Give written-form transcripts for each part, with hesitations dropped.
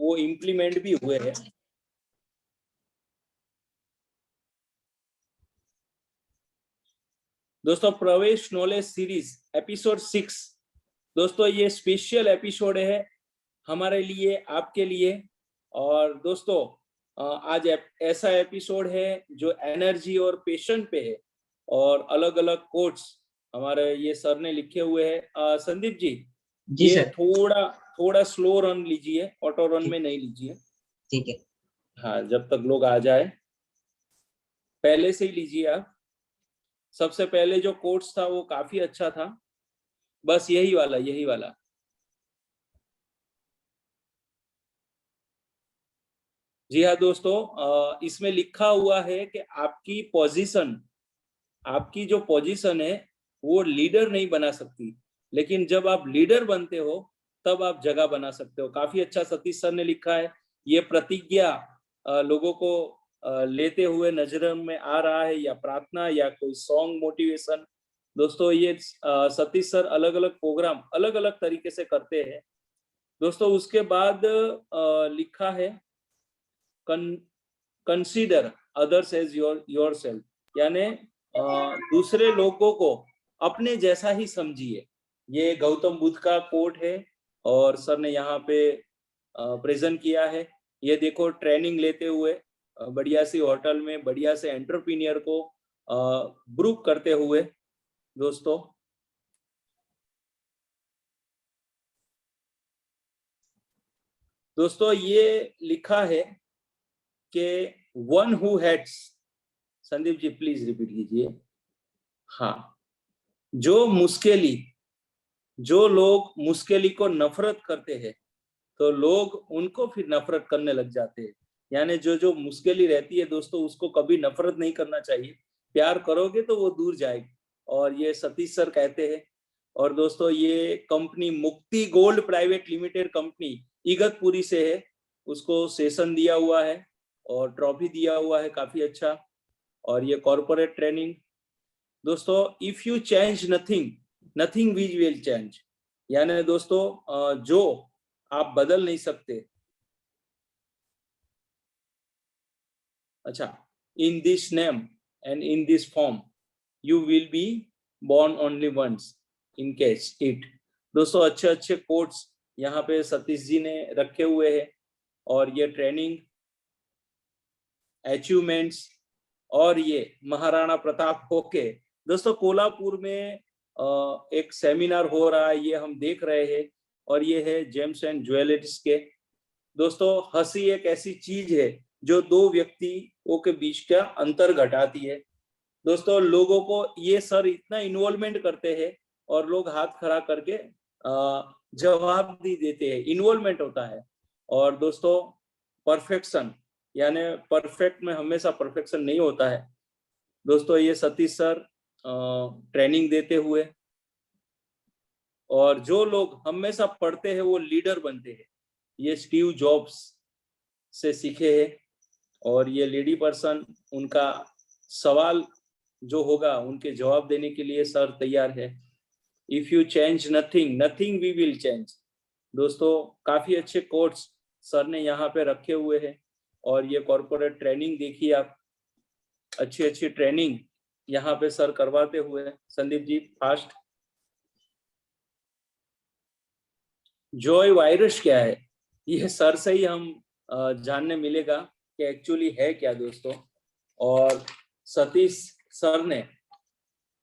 वो इम्प्लीमेंट भी हुए हैं। दोस्तों प्रवेश नॉलेज सीरीज एपिसोड 6, दोस्तों ये स्पेशल एपिसोड है हमारे लिए, आपके लिए। और दोस्तों आज ऐसा एपिसोड है जो एनर्जी और पैशन पे है, और अलग अलग कोट्स हमारे ये सर ने लिखे हुए हैं। संदीप जी, ये सर। थोड़ा स्लो रन लीजिए, ऑटो रन में नहीं लीजिए। ठीक है। हाँ, जब तक लोग आ जाए पहले से ही लीजिए आप। सबसे पहले जो कोट्स था वो काफी अच्छा था, बस यही वाला। जी हाँ दोस्तों, इसमें लिखा हुआ है कि आपकी जो पोजीशन है वो लीडर नहीं बना सकती, लेकिन जब आप लीडर बनते हो तब आप जगह बना सकते हो। काफी अच्छा सतीश सर ने लिखा है। ये प्रतिज्ञा लोगों को लेते हुए नजर में आ रहा है, या प्रार्थना या कोई सॉन्ग मोटिवेशन। दोस्तों ये सतीश सर अलग अलग प्रोग्राम अलग अलग तरीके से करते हैं। दोस्तों उसके बाद लिखा है कंसीडर अदर्स एज योरसेल्फ, यानी दूसरे लोगों को अपने जैसा ही समझिए। ये गौतम बुद्ध का कोट है और सर ने यहाँ पे प्रेजेंट किया है। ये देखो, ट्रेनिंग लेते हुए बढ़िया सी होटल में बढ़िया से एंटरप्रेन्योर को ब्रूक करते हुए। दोस्तों ये लिखा है कि one who hates, Sandeep ji please repeat कीजिए। हाँ, जो लोग मुश्किली को नफरत करते हैं तो लोग उनको फिर नफरत करने लग जाते हैं। यानी जो मुश्किली रहती है दोस्तों, उसको कभी नफरत नहीं करना चाहिए। प्यार करोगे तो वो दूर जाएगी, और ये सतीश सर कहते हैं। और दोस्तों ये कंपनी मुक्ति gold private limited company Igatpuri से है, उसको सेशन दिया हुआ है और ट्रॉफी दिया हुआ है, काफी अच्छा। और ये कॉर्पोरेट ट्रेनिंग। दोस्तों if you change nothing we will change, यानी दोस्तों जो आप बदल नहीं सकते। अच्छा, in this name and in this form you will be born only once in case it। दोस्तों अच्छे अच्छे कोट्स यहाँ पे सतीश जी ने रखे हुए हैं। और ये ट्रेनिंग, अचीवमेंट्स, और ये महाराणा प्रताप होके दोस्तों कोल्हापुर में एक सेमिनार हो रहा है, ये हम देख रहे हैं। और ये है जेम्स एंड ज्वेलर्स के। दोस्तों हंसी एक ऐसी चीज है जो दो व्यक्तियों के बीच का अंतर घटाती है। दोस्तों लोगों को ये सर इतना इन्वॉल्वमेंट करते हैं, और लोग हाथ खड़ा करके जवाब भी देते हैं, इन्वॉल्वमेंट होता है। और दोस्तों परफेक्शन, यानी परफेक्ट में हमेशा परफेक्शन नहीं होता है। दोस्तों ये सतीश सर ट्रेनिंग देते हुए, और जो लोग हमेशा पढ़ते हैं वो लीडर बनते हैं, ये स्टीव जॉब्स से सीखे हैं। और ये लेडी पर्सन, उनका सवाल जो होगा उनके जवाब देने के लिए सर तैयार है। If you change nothing we will change. दोस्तों काफी अच्छे कोट्स सर ने यहाँ पे रखे हुए हैं। और ये कॉर्पोरेट ट्रेनिंग देखिए आप, अच्छी अच्छी ट्रेनिंग यहाँ पे सर करवाते हुए। Sandeep ji fast. Joy virus क्या है, ये सर से ही हम जानने मिलेगा कि एक्चुअली है क्या दोस्तों। और सतीश सर ने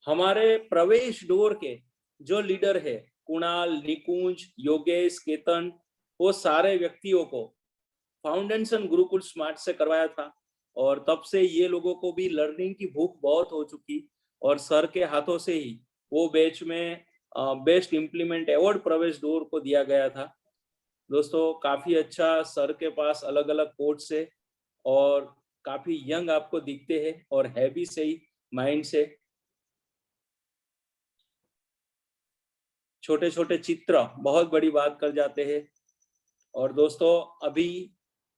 हमारे प्रवेश डोर के जो लीडर है, कुणाल, निकुंज, योगेश, केतन, वो सारे व्यक्तियों को फाउंडेशन गुरुकुल स्मार्ट से करवाया था। और तब से ये लोगों को भी लर्निंग की भूख बहुत हो चुकी, और सर के हाथों से ही वो बैच में बेस्ट इम्प्लीमेंट अवार्ड प्रवेश डोर को दिया गया था। दोस्तों काफी अच्छा सर के पास अलग अलग कोर्स है, और काफी यंग आपको दिखते हैं, और है भी सही माइंड से। छोटे छोटे चित्र बहुत बड़ी बात कर जाते हैं। और दोस्तों अभी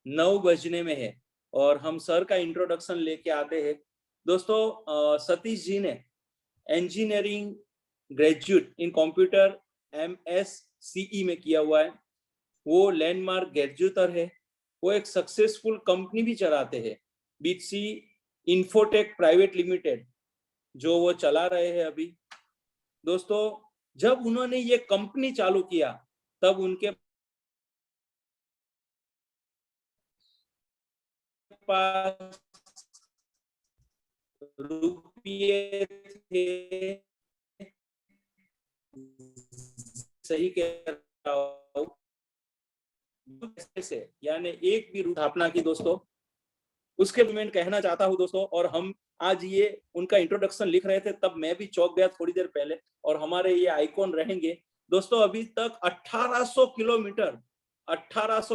9 बजने में है, और हम सर का इंट्रोडक्शन लेके आते हैं। दोस्तों सतीश जी ने engineering graduate in computer MSCE में किया हुआ है, वो लैंडमार्क ग्रेजुएटर है। वो एक सक्सेसफुल कंपनी भी चलाते हैं, बीसी इन्फोटेक प्राइवेट लिमिटेड, जो वो चला रहे हैं अभी। दोस्तों, जब उन्होंने ये कंपनी चालू किया तब उनके पास रुपये थे, सही कह रहा हूं, से यानी एक भी स्थापना की दोस्तों, उसके लिए मैं कहना चाहता हूं दोस्तों। और हम आज ये उनका इंट्रोडक्शन लिख रहे थे तब मैं भी चौंक गया थोड़ी देर पहले, और हमारे ये आइकॉन रहेंगे दोस्तों। अभी तक 1800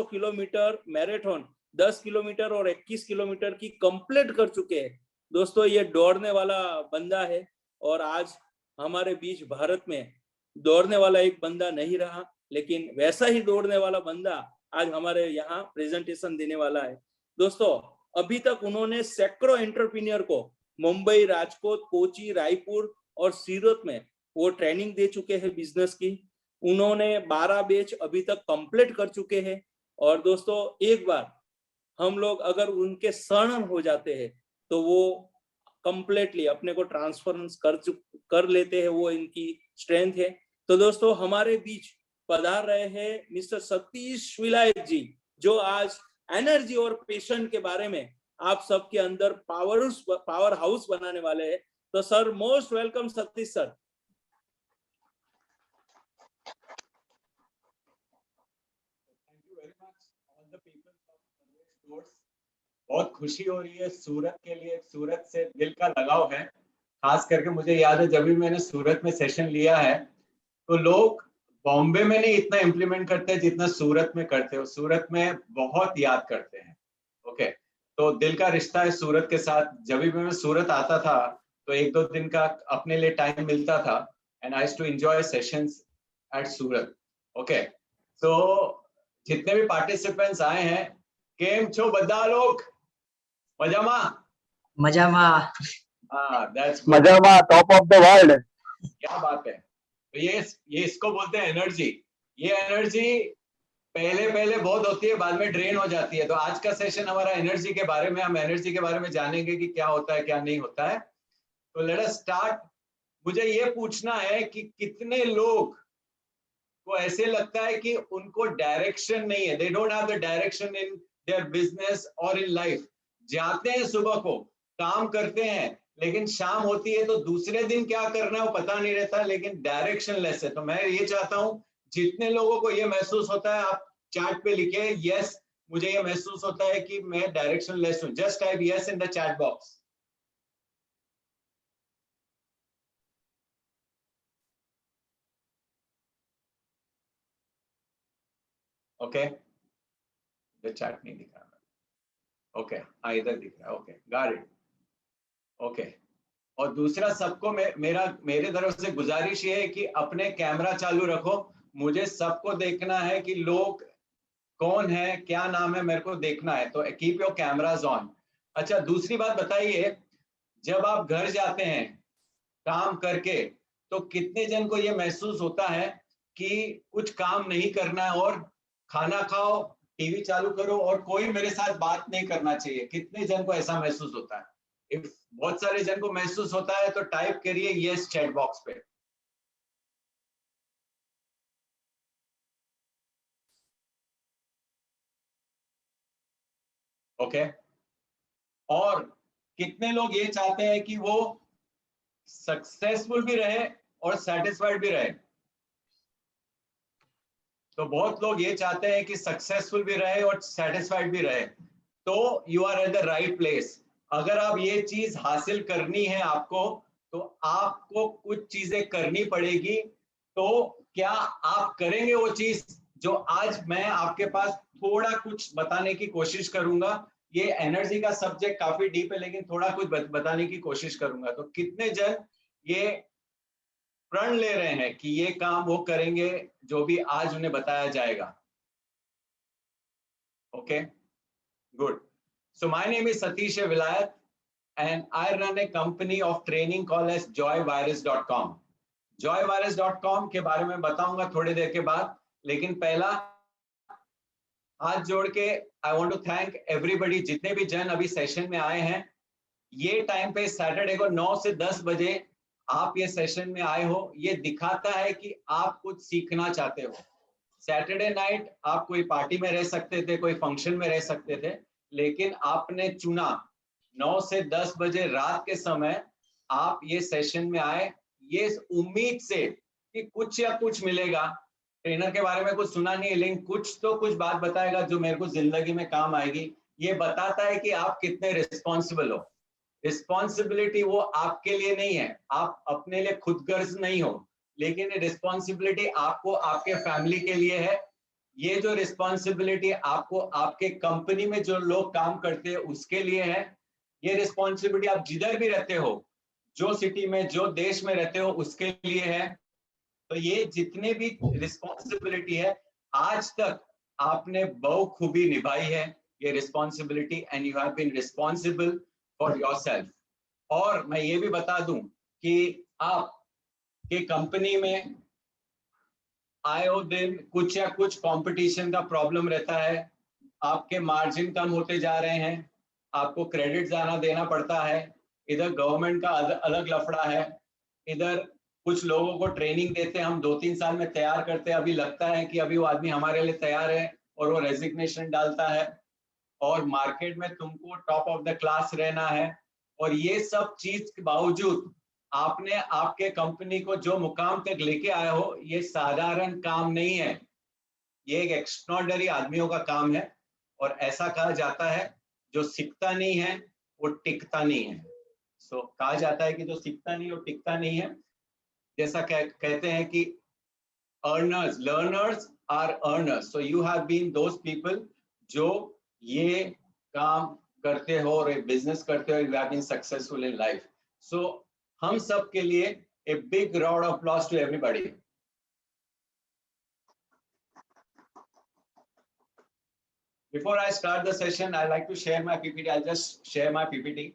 किलोमीटर मैराथन, 10 किलोमीटर और 21 किलोमीटर की कंप्लीट कर चुके हैं दोस्तों। ये दौड़ने वाला बंदा है, और आज हमारे बीच भारत में दौड़ने वाला एक बंदा नहीं रहा, लेकिन वैसा ही दौड़ने वाला बंदा आज हमारे यहाँ प्रेजेंटेशन देने वाला है दोस्तों। अभी तक उन्होंने सैकड़ों एंटरप्रेन्योर को मुंबई, राजकोट, कोची, रायपुर और सूरत में वो ट्रेनिंग दे चुके हैं बिजनेस की। उन्होंने 12 बैच अभी तक कंप्लीट कर चुके हैं। और दोस्तों, एक बार हम लोग अगर उनके शरण हो जाते हैं तो वो कंप्लीटली अपने को ट्रांसफर कर लेते हैं, वो इनकी स्ट्रेंथ है। तो दोस्तों, हमारे बीच पधार रहे हैं मिस्टर सतीश विलायत जी, जो आज एनर्जी और पेशन के बारे में आप सबके अंदर पावर हाउस बनाने वाले हैं। तो sir, most welcome Satish sir. बहुत खुशी हो रही है सूरत के लिए, सूरत से दिल का लगाव है। खास करके मुझे याद है जब भी मैंने सूरत में सेशन लिया है तो लोग बॉम्बे में नहीं इतना इम्प्लीमेंट करते जितना सूरत में करते हो। सूरत में बहुत याद करते हैं। ओके, तो दिल का रिश्ता है सूरत के साथ। जब भी मैं सूरत आता था तो 1-2 दिन का अपने लिए टाइम मिलता था, and I used to enjoy sessions at Surat. Okay, तो जितने भी पार्टिसिपेंट्स आए हैं, केम छो बदा लोग? मजामा? मजामा। दैट्स मजामा, टॉप ऑफ द वर्ल्ड। क्या बात है। तो ये इसको बोलते हैं एनर्जी। ये एनर्जी पहले पहले बहुत होती है, बाद में ड्रेन हो जाती है। तो आज का सेशन हमारा एनर्जी के बारे में, हम एनर्जी के बारे में जानेंगे कि क्या होता है क्या नहीं होता है। तो लेट अस स्टार्ट। मुझे ये पूछना है कि कितने लोग को ऐसे लगता है कि उनको डायरेक्शन नहीं है, they don't have the direction in their business और इन लाइफ। जाते हैं सुबह को, काम करते हैं, लेकिन शाम होती है तो दूसरे दिन क्या करना है वो पता नहीं रहता, लेकिन डायरेक्शन लेस है। तो मैं ये चाहता हूं जितने लोगों को ये महसूस होता है, आप चैट पे लिखे यस, मुझे ये महसूस होता है कि मैं डायरेक्शन लेस हूं। Just type yes in the chat box. Okay, the chat नहीं दिख रहा। ओके, हाँ इधर दिख रहा है। Okay, got it. ओके, और दूसरा सबको मेरे तरफ से गुजारिश ये है कि अपने कैमरा चालू रखो। मुझे सबको देखना है कि लोग कौन है, क्या नाम है, मेरे को देखना है। तो कीप योर कैमराज ऑन। अच्छा, दूसरी बात बताइए, जब आप घर जाते हैं काम करके तो कितने जन को ये महसूस होता है कि कुछ काम नहीं करना है और खाना खाओ, टीवी चालू करो और कोई मेरे साथ बात नहीं करना चाहिए? कितने जन को ऐसा महसूस होता है? If बहुत सारे जन को महसूस होता है तो टाइप करिए यस चैट बॉक्स पे। ओके, और कितने लोग ये चाहते हैं कि वो सक्सेसफुल भी रहे और सेटिस्फाइड भी रहे? तो बहुत लोग ये चाहते हैं कि सक्सेसफुल भी रहे और सेटिस्फाइड भी रहे। तो you are at the right place. अगर आप ये चीज हासिल करनी है आपको, तो आपको कुछ चीजें करनी पड़ेगी। तो क्या आप करेंगे वो चीज जो आज मैं आपके पास थोड़ा कुछ बताने की कोशिश करूंगा? ये एनर्जी का सब्जेक्ट काफी डीप है, लेकिन थोड़ा कुछ बताने की कोशिश करूंगा। तो कितने जन ये प्रण ले रहे हैं कि ये काम वो करेंगे जो भी आज उन्हें बताया जाएगा? Okay, good. So my name is Satish Vilayat and I run a company of training called as joyvirus.com. joyvirus.com के बारे में बताऊंगा थोड़ी देर के बाद, लेकिन पहला हाथ जोड़ के I want to thank everybody, जितने भी जन अभी सेशन में आए हैं। ये टाइम पे सैटरडे को 9 से 10 बजे आप ये सेशन में आए हो, ये दिखाता है कि आप कुछ सीखना चाहते हो। सैटरडे नाइट आप कोई पार्टी में रह सकते थे, कोई फंक्शन में रह सकते थे, लेकिन आपने चुना 9 से 10 बजे रात के समय आप ये सेशन में आए, ये उम्मीद से कि कुछ या कुछ मिलेगा। ट्रेनर के बारे में कुछ सुना नहीं है, लेकिन कुछ तो कुछ बात बताएगा जो मेरे को जिंदगी में काम आएगी। ये बताता है कि आप कितने रिस्पॉन्सिबल हो। रिस्पॉन्सिबिलिटी वो आपके लिए नहीं है, आप अपने लिए खुदगर्ज नहीं हो, लेकिन ये रिस्पॉन्सिबिलिटी आपको आपके फैमिली के लिए है। ये जो रिस्पॉन्सिबिलिटी आपको आपके कंपनी में जो लोग काम करते हैं उसके लिए है। ये रिस्पॉन्सिबिलिटी आप जिधर भी रहते हो, जो सिटी में जो देश में रहते हो उसके लिए है। तो ये जितने भी रिस्पॉन्सिबिलिटी है, आज तक आपने बखूबी निभाई है ये responsibility, and you have been responsible for yourself. और मैं ये भी बता दूं कि आप के कंपनी में आए हो दिन कुछ या कुछ कंपटीशन का प्रॉब्लम रहता है, आपके मार्जिन कम होते जा रहे हैं, आपको क्रेडिट ज्यादा देना पड़ता है, इधर गवर्नमेंट का अलग लफड़ा है, इधर कुछ लोगों को ट्रेनिंग देते हैं, हम 2-3 साल में तैयार करते हैं, अभी लगता है कि अभी वो आदमी हमारे लिए तैयार है और वो रेजिग्नेशन डालता है, और मार्केट में तुमको टॉप ऑफ द क्लास रहना है। और ये सब चीज के बावजूद आपने आपके कंपनी को जो मुकाम तक लेके आए हो, ये साधारण काम नहीं है, ये एक एक्स्ट्राऑर्डिनरी आदमियों का काम है। और ऐसा कहा जाता है जो सीखता नहीं है वो टिकता नहीं है। सो कहा जाता है कि जो सीखता नहीं वो टिकता नहीं है। जैसा कहते हैं कि earners learners are earners, so you have been those people जो ये काम करते हो और बिजनेस करते हो, you have been successful in life. So हम सब के लिए a big round of applause to everybody. Before I start the session, I like to share my PPT. I'll just share my PPT.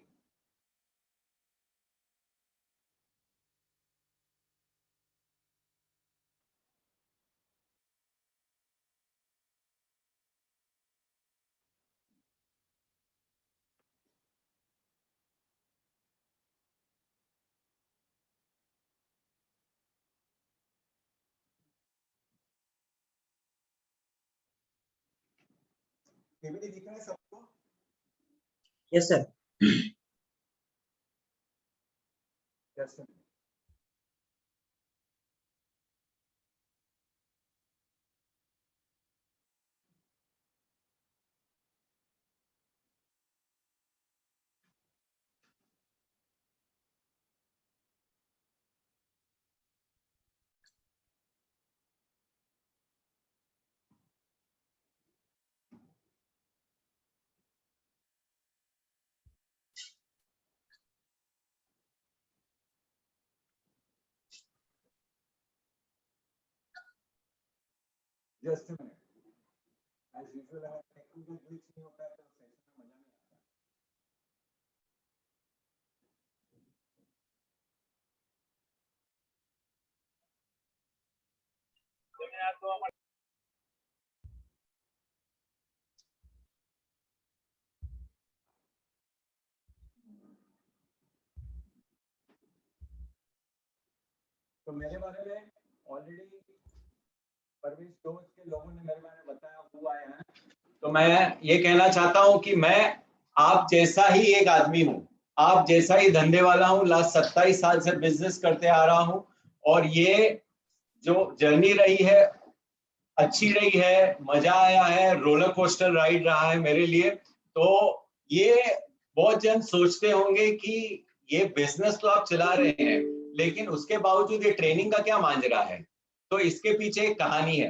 PPT दिख रहा है सबको? Yes, sir. Just a minute. Just a minute. As usual, अगर technical glitch नहीं होता है तो session में मजा नहीं आता। तो मेरे बारे में ऑलरेडी परवेश डोज के लोगों ने मेरे बारे में बताया हुआ है, तो मैं ये कहना चाहता हूं कि मैं आप जैसा ही एक आदमी हूं, आप जैसा ही धंधे वाला हूं। लास्ट 27 साल से बिजनेस करते आ रहा हूं, और ये जो जर्नी रही है अच्छी रही है, मजा आया है, रोलर कोस्टर राइड रहा है मेरे लिए। तो ये बहुत जन सोचते होंगे कि ये बिजनेस तो आप चला रहे हैं, लेकिन उसके बावजूद ये ट्रेनिंग का क्या मांझरा है। तो इसके पीछे एक कहानी है।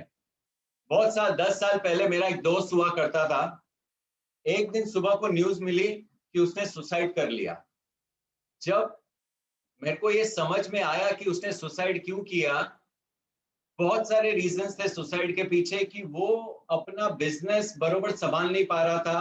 बहुत साल 10 साल पहले मेरा एक दोस्त हुआ करता था। एक दिन सुबह को न्यूज मिली कि उसने सुसाइड कर लिया। जब मेरे को ये समझ में आया कि उसने सुसाइड क्यों किया, बहुत सारे रीजंस थे सुसाइड के पीछे, कि वो अपना बिजनेस बरोबर संभाल नहीं पा रहा था,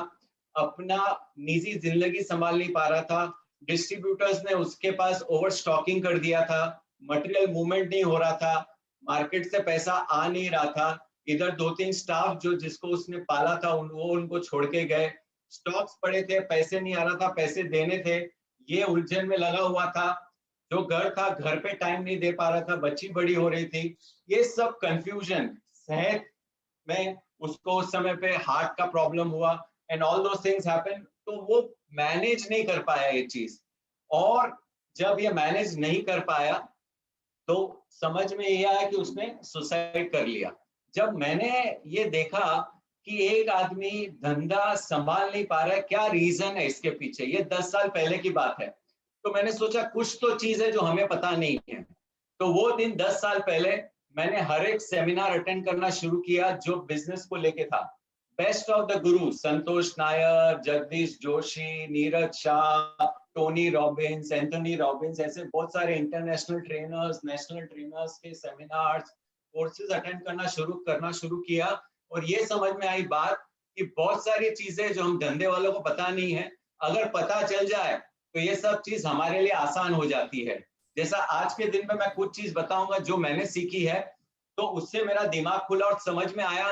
अपना निजी जिंदगी संभाल नहीं पा रहा था, डिस्ट्रीब्यूटर्स ने उसके पास ओवर स्टॉकिंग कर दिया था, मटेरियल मूवमेंट नहीं हो रहा था, मार्केट से पैसा आ नहीं रहा था, इधर 2-3 स्टाफ जो जिसको उसने पाला था वो उनको छोड़ के गए, स्टॉक्स पड़े थे, पैसे नहीं आ रहा था, पैसे देने थे, ये उलझन में लगा हुआ था, जो घर था घर पे टाइम नहीं दे पा रहा था, बच्ची बड़ी हो रही थी, ये सब कंफ्यूजन, सेहत में उसको उस समय पे हार्ट का प्रॉब्लम हुआ and all those things happen, तो वो मैनेज नहीं कर पाया ये चीज। और जब ये मैनेज नहीं कर पाया तो समझ में ये आया कि उसने सुसाइड कर लिया। जब मैंने ये देखा कि एक आदमी धंधा संभाल नहीं पा रहा है, क्या रीजन है इसके पीछे, ये 10 साल पहले की बात है, तो मैंने सोचा कुछ तो चीज है जो हमें पता नहीं है। तो वो दिन 10 साल पहले मैंने हर एक सेमिनार अटेंड करना शुरू किया जो बिजनेस को लेके था। Best of the guru, Santosh Nair, Jagdish Joshi, Neeraj Shah, Tony Robbins, Anthony Robbins, ऐसे बहुत सारे इंटरनेशनल ट्रेनर्स, नेशनल ट्रेनर्स के सेमिनार्स, कोर्सेज अटेंड करना शुरू किया। और ये समझ में आई बात कि बहुत सारी चीजें जो हम धंधे वालों को पता नहीं है, अगर पता चल जाए तो ये सब चीज हमारे लिए आसान हो जाती है। जैसा आज के दिन में मैं कुछ चीज बताऊंगा जो मैंने सीखी है, तो उससे मेरा दिमाग खुला और समझ में आया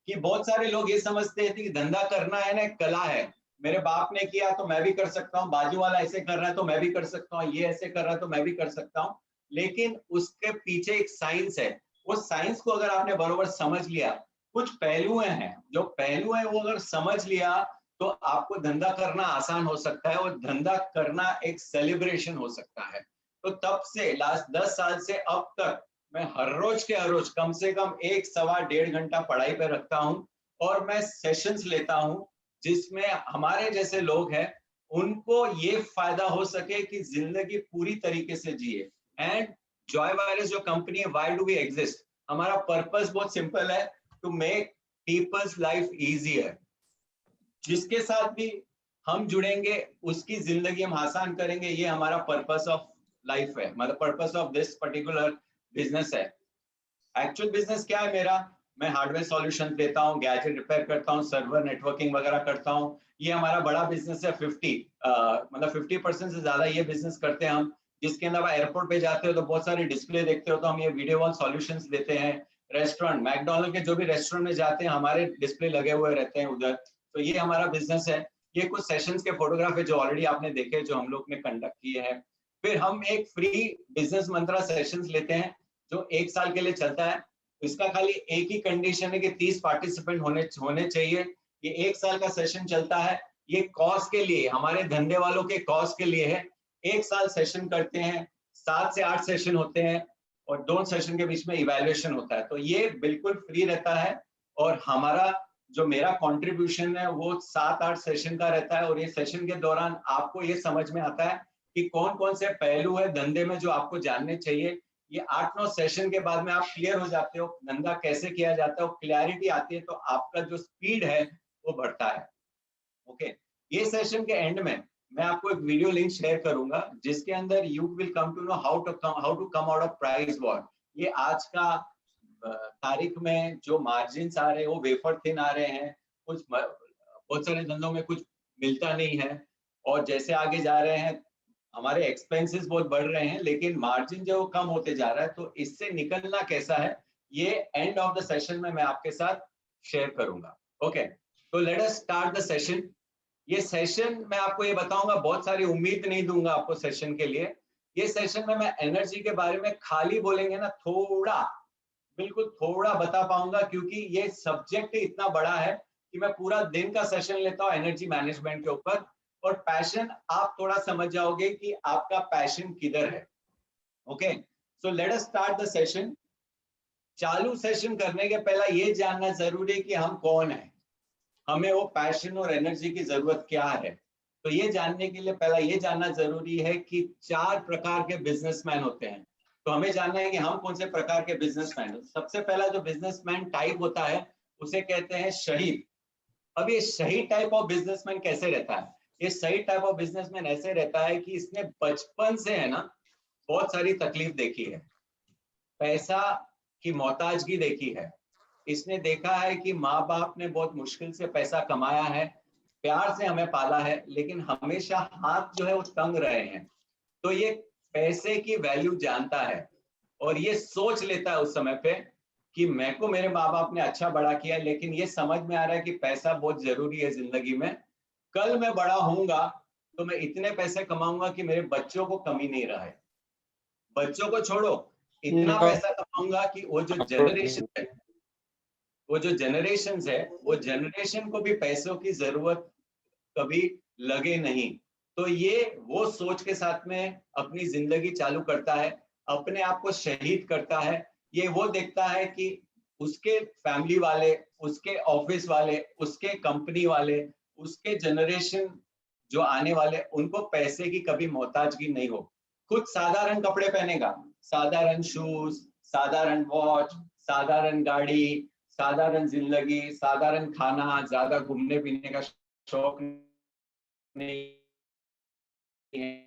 कि बहुत सारे लोग ये समझते थे कि धंधा करना है ना एक कला है, मेरे बाप ने किया तो मैं भी कर सकता हूँ, बाजू वाला ऐसे कर रहा है तो मैं भी कर सकता हूँ, ये ऐसे कर रहा है तो मैं भी कर सकता हूँ। लेकिन उसके पीछे एक साइंस है, वो साइंस को अगर आपने बरोबर समझ लिया, कुछ पहलू हैं, जो पहलू है वो अगर समझ लिया तो आपको धंधा करना आसान हो सकता है और धंधा करना एक सेलिब्रेशन हो सकता है। तो तब से लास्ट 10 साल से अब तक मैं हर रोज के हर रोज कम से कम 1 सवा 1.5 घंटा पढ़ाई पे रखता हूँ और मैं सेशंस लेता हूँ जिसमें हमारे जैसे लोग हैं उनको ये फायदा हो सके कि जिंदगी पूरी तरीके से जिए। एंड जॉय वायरस जो कंपनी है, व्हाई डू वी एग्जिस्ट, हमारा पर्पस बहुत सिंपल है, to make people's life easier. जिसके साथ भी हम जुड़ेंगे उसकी जिंदगी हम आसान करेंगे, ये हमारा पर्पस ऑफ लाइफ है, मतलब purpose of this particular business है। एक्चुअल बिजनेस क्या है मेरा, मैं हार्डवेयर सॉल्यूशन देता हूँ, गैजेट रिपेयर करता हूँ, सर्वर नेटवर्किंग वगैरह करता हूँ, ये हमारा बड़ा बिजनेस है। 50% से ज्यादा ये बिजनेस करते हैं हम, जिसके अंदर आप एयरपोर्ट पे जाते हो तो बहुत सारे डिस्प्ले देखते हो तो हम ये वीडियो वॉल सॉल्यूशंस देते हैं। रेस्टोरेंट, मैकडोनल्ड के जो भी रेस्टोरेंट में जाते हैं हमारे डिस्प्ले लगे हुए रहते हैं उधर, तो ये हमारा बिजनेस है। ये कुछ सेशंस के फोटोग्राफ है जो ऑलरेडी आपने देखे, जो हम लोग ने कंडक्ट किए हैं। फिर हम एक फ्री बिजनेस मंत्रा सेशंस लेते हैं जो 1 साल के लिए चलता है। इसका खाली एक ही कंडीशन है कि 30 पार्टिसिपेंट होने चाहिए। ये 1 साल का सेशन चलता है, ये कॉज के लिए, हमारे धंधे वालों के कॉज के लिए है। 1 साल सेशन करते हैं, 7 से 8 सेशन होते हैं और 2 सेशन के बीच में इवैल्यूएशन होता है, तो ये बिल्कुल फ्री रहता है। और हमारा जो मेरा कंट्रीब्यूशन है वो 7-8 सेशन का रहता है और ये सेशन के दौरान आपको ये समझ में आता है कि कौन कौन से पहलू है धंधे में जो आपको जानने चाहिए। ये 8-9 सेशन के बाद में आप क्लियर हो जाते हो, धंधा कैसे किया जाता है, क्लैरिटी आती है, तो आपका जो स्पीड है वो बढ़ता है। ओके, ये सेशन के एंड में मैं आपको एक वीडियो लिंक शेयर करूंगा जिसके अंदर you will come to know how to come out of price war. ये आज का तारीख में जो मार्जिन आ रहे हैं वो वेफर थिन आ रहे हैं, कुछ बहुत सारे धंधों में कुछ मिलता नहीं है और जैसे आगे जा रहे हैं हमारे एक्सपेंसेस बहुत बढ़ रहे हैं लेकिन मार्जिन जो कम होते जा रहा है, तो इससे निकलना कैसा है ये एंड ऑफ द सेशन में मैं आपके साथ शेयर करूंगा। ओके, तो let us start the session. ये सेशन मैं आपको ये बताऊंगा, बहुत सारी उम्मीद नहीं दूंगा आपको सेशन के लिए। ये सेशन में मैं एनर्जी के बारे में खाली बोलेंगे ना, थोड़ा, बिल्कुल थोड़ा बता पाऊंगा क्योंकि ये सब्जेक्ट इतना बड़ा है कि मैं पूरा दिन का सेशन लेता हूँ एनर्जी मैनेजमेंट के ऊपर। और पैशन आप थोड़ा समझ जाओगे कि आपका पैशन किधर है। Okay, so let us start the session. चालू सेशन करने के पहला ये जानना जरूरी है कि हम कौन है, हमें वो पैशन और एनर्जी की जरूरत क्या है। तो ये जानने के लिए पहला ये जानना जरूरी है कि 4 प्रकार के बिजनेसमैन होते हैं। तो हमें जानना है कि हम कौन से प्रकार के बिजनेसमैन हैं। सबसे पहला जो बिजनेसमैन टाइप होता है उसे कहते हैं शहीद। अब ये सही टाइप ऑफ बिजनेसमैन कैसे रहता है, ये सही टाइप ऑफ बिजनेसमैन ऐसे रहता है कि इसने बचपन से है ना बहुत सारी तकलीफ देखी है, पैसा की मोहताजगी देखी है, इसने देखा है कि माँ बाप ने बहुत मुश्किल से पैसा कमाया है, प्यार से हमें पाला है, लेकिन हमेशा हाथ जो है वो तंग रहे हैं। तो ये पैसे की वैल्यू जानता है और ये सोच लेता है उस समय पे कि मेरे को मेरे माँ बाप ने अच्छा बड़ा किया, लेकिन ये समझ में आ रहा है कि पैसा बहुत जरूरी है जिंदगी में। कल मैं बड़ा होऊंगा तो मैं इतने पैसे कमाऊंगा कि मेरे बच्चों को कमी नहीं रहा है। बच्चों को छोड़ो, इतना पैसा कमाऊंगा कि वो जो जनरेशन है, वो जनरेशन को भी पैसों की जरूरत कभी लगे नहीं। तो ये वो सोच के साथ में अपनी जिंदगी चालू करता है, अपने आप को शहीद करता है। ये वो देखता है कि उसके फैमिली वाले, उसके ऑफिस वाले, उसके कंपनी वाले, उसके जनरेशन जो आने वाले, उनको पैसे की कभी मोहताजगी नहीं हो। खुद साधारण कपड़े पहनेगा, साधारण शूज, साधारण वॉच, साधारण गाड़ी, साधारण जिंदगी, साधारण खाना, ज्यादा घूमने पीने का शौक नहीं है।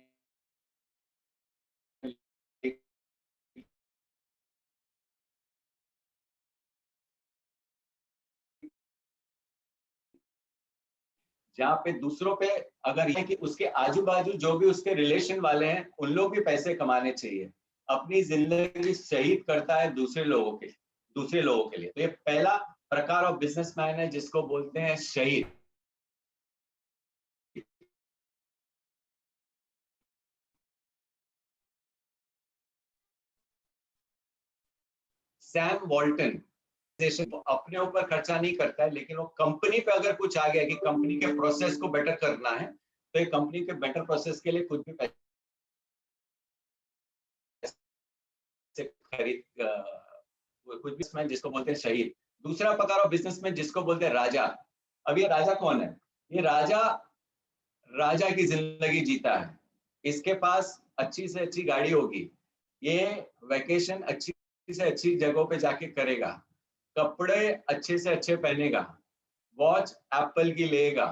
जहाँ पे दूसरों पे अगर ये कि उसके आजू बाजू जो भी उसके रिलेशन वाले हैं उन लोग भी पैसे कमाने चाहिए, अपनी जिंदगी शहीद करता है दूसरे लोगों के लिए। तो ये पहला प्रकार ऑफ बिजनेसमैन है जिसको बोलते हैं शहीद। सैम वॉल्टन अपने ऊपर खर्चा नहीं करता है, लेकिन वो कंपनी पे अगर कुछ आ गया कि कंपनी के प्रोसेस को बेटर करना है, तो ये कंपनी के बेटर प्रोसेस के लिए खुद भी पैसे खरीद कुछ बिजनेसमैन जिसको बोलते हैं शहीद। दूसरा प्रकार ऑफ बिजनेसमैन जिसको बोलते हैं राजा। अब ये राजा कौन है? ये राजा की जिंदगी जीता है। इसके पास अच्छी से अच्छी गाड़ी होगी, ये वैकेशन अच्छी से अच्छी जगहों पे जाके करेगा, कपड़े अच्छे से अच्छे पहनेगा, वॉच एप्पल की लेगा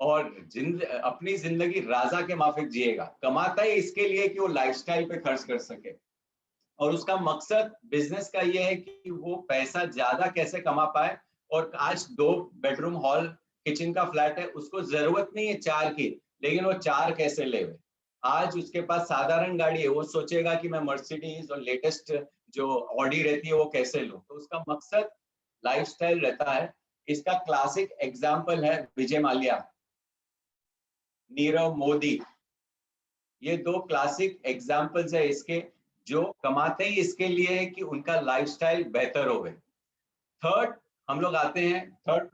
और अपनी जिंदगी राजा के माफिक जिएगा। कमाता ही इसके लिए कि वो लाइफस्टाइल पे खर्च कर सके, और उसका मकसद बिजनेस का ये है कि वो पैसा ज्यादा कैसे कमा पाए। और आज 2 बेडरूम हॉल किचन का फ्लैट है, उसको जरूरत नहीं है 4 की, लेकिन वो 4 कैसे ले। आज उसके पास साधारण गाड़ी है, वो सोचेगा कि मैं मर्सिडीज और लेटेस्ट जो ऑडी रहती है वो कैसे लूं। तो उसका मकसद लाइफस्टाइल रहता है। इसका क्लासिक एग्जाम्पल है विजय माल्या, नीरव मोदी। ये 2 क्लासिक एग्जाम्पल्स है इसके, जो कमाते ही इसके लिए है कि उनका लाइफस्टाइल बेहतर हो गए। थर्ड हम लोग आते हैं, थर्ड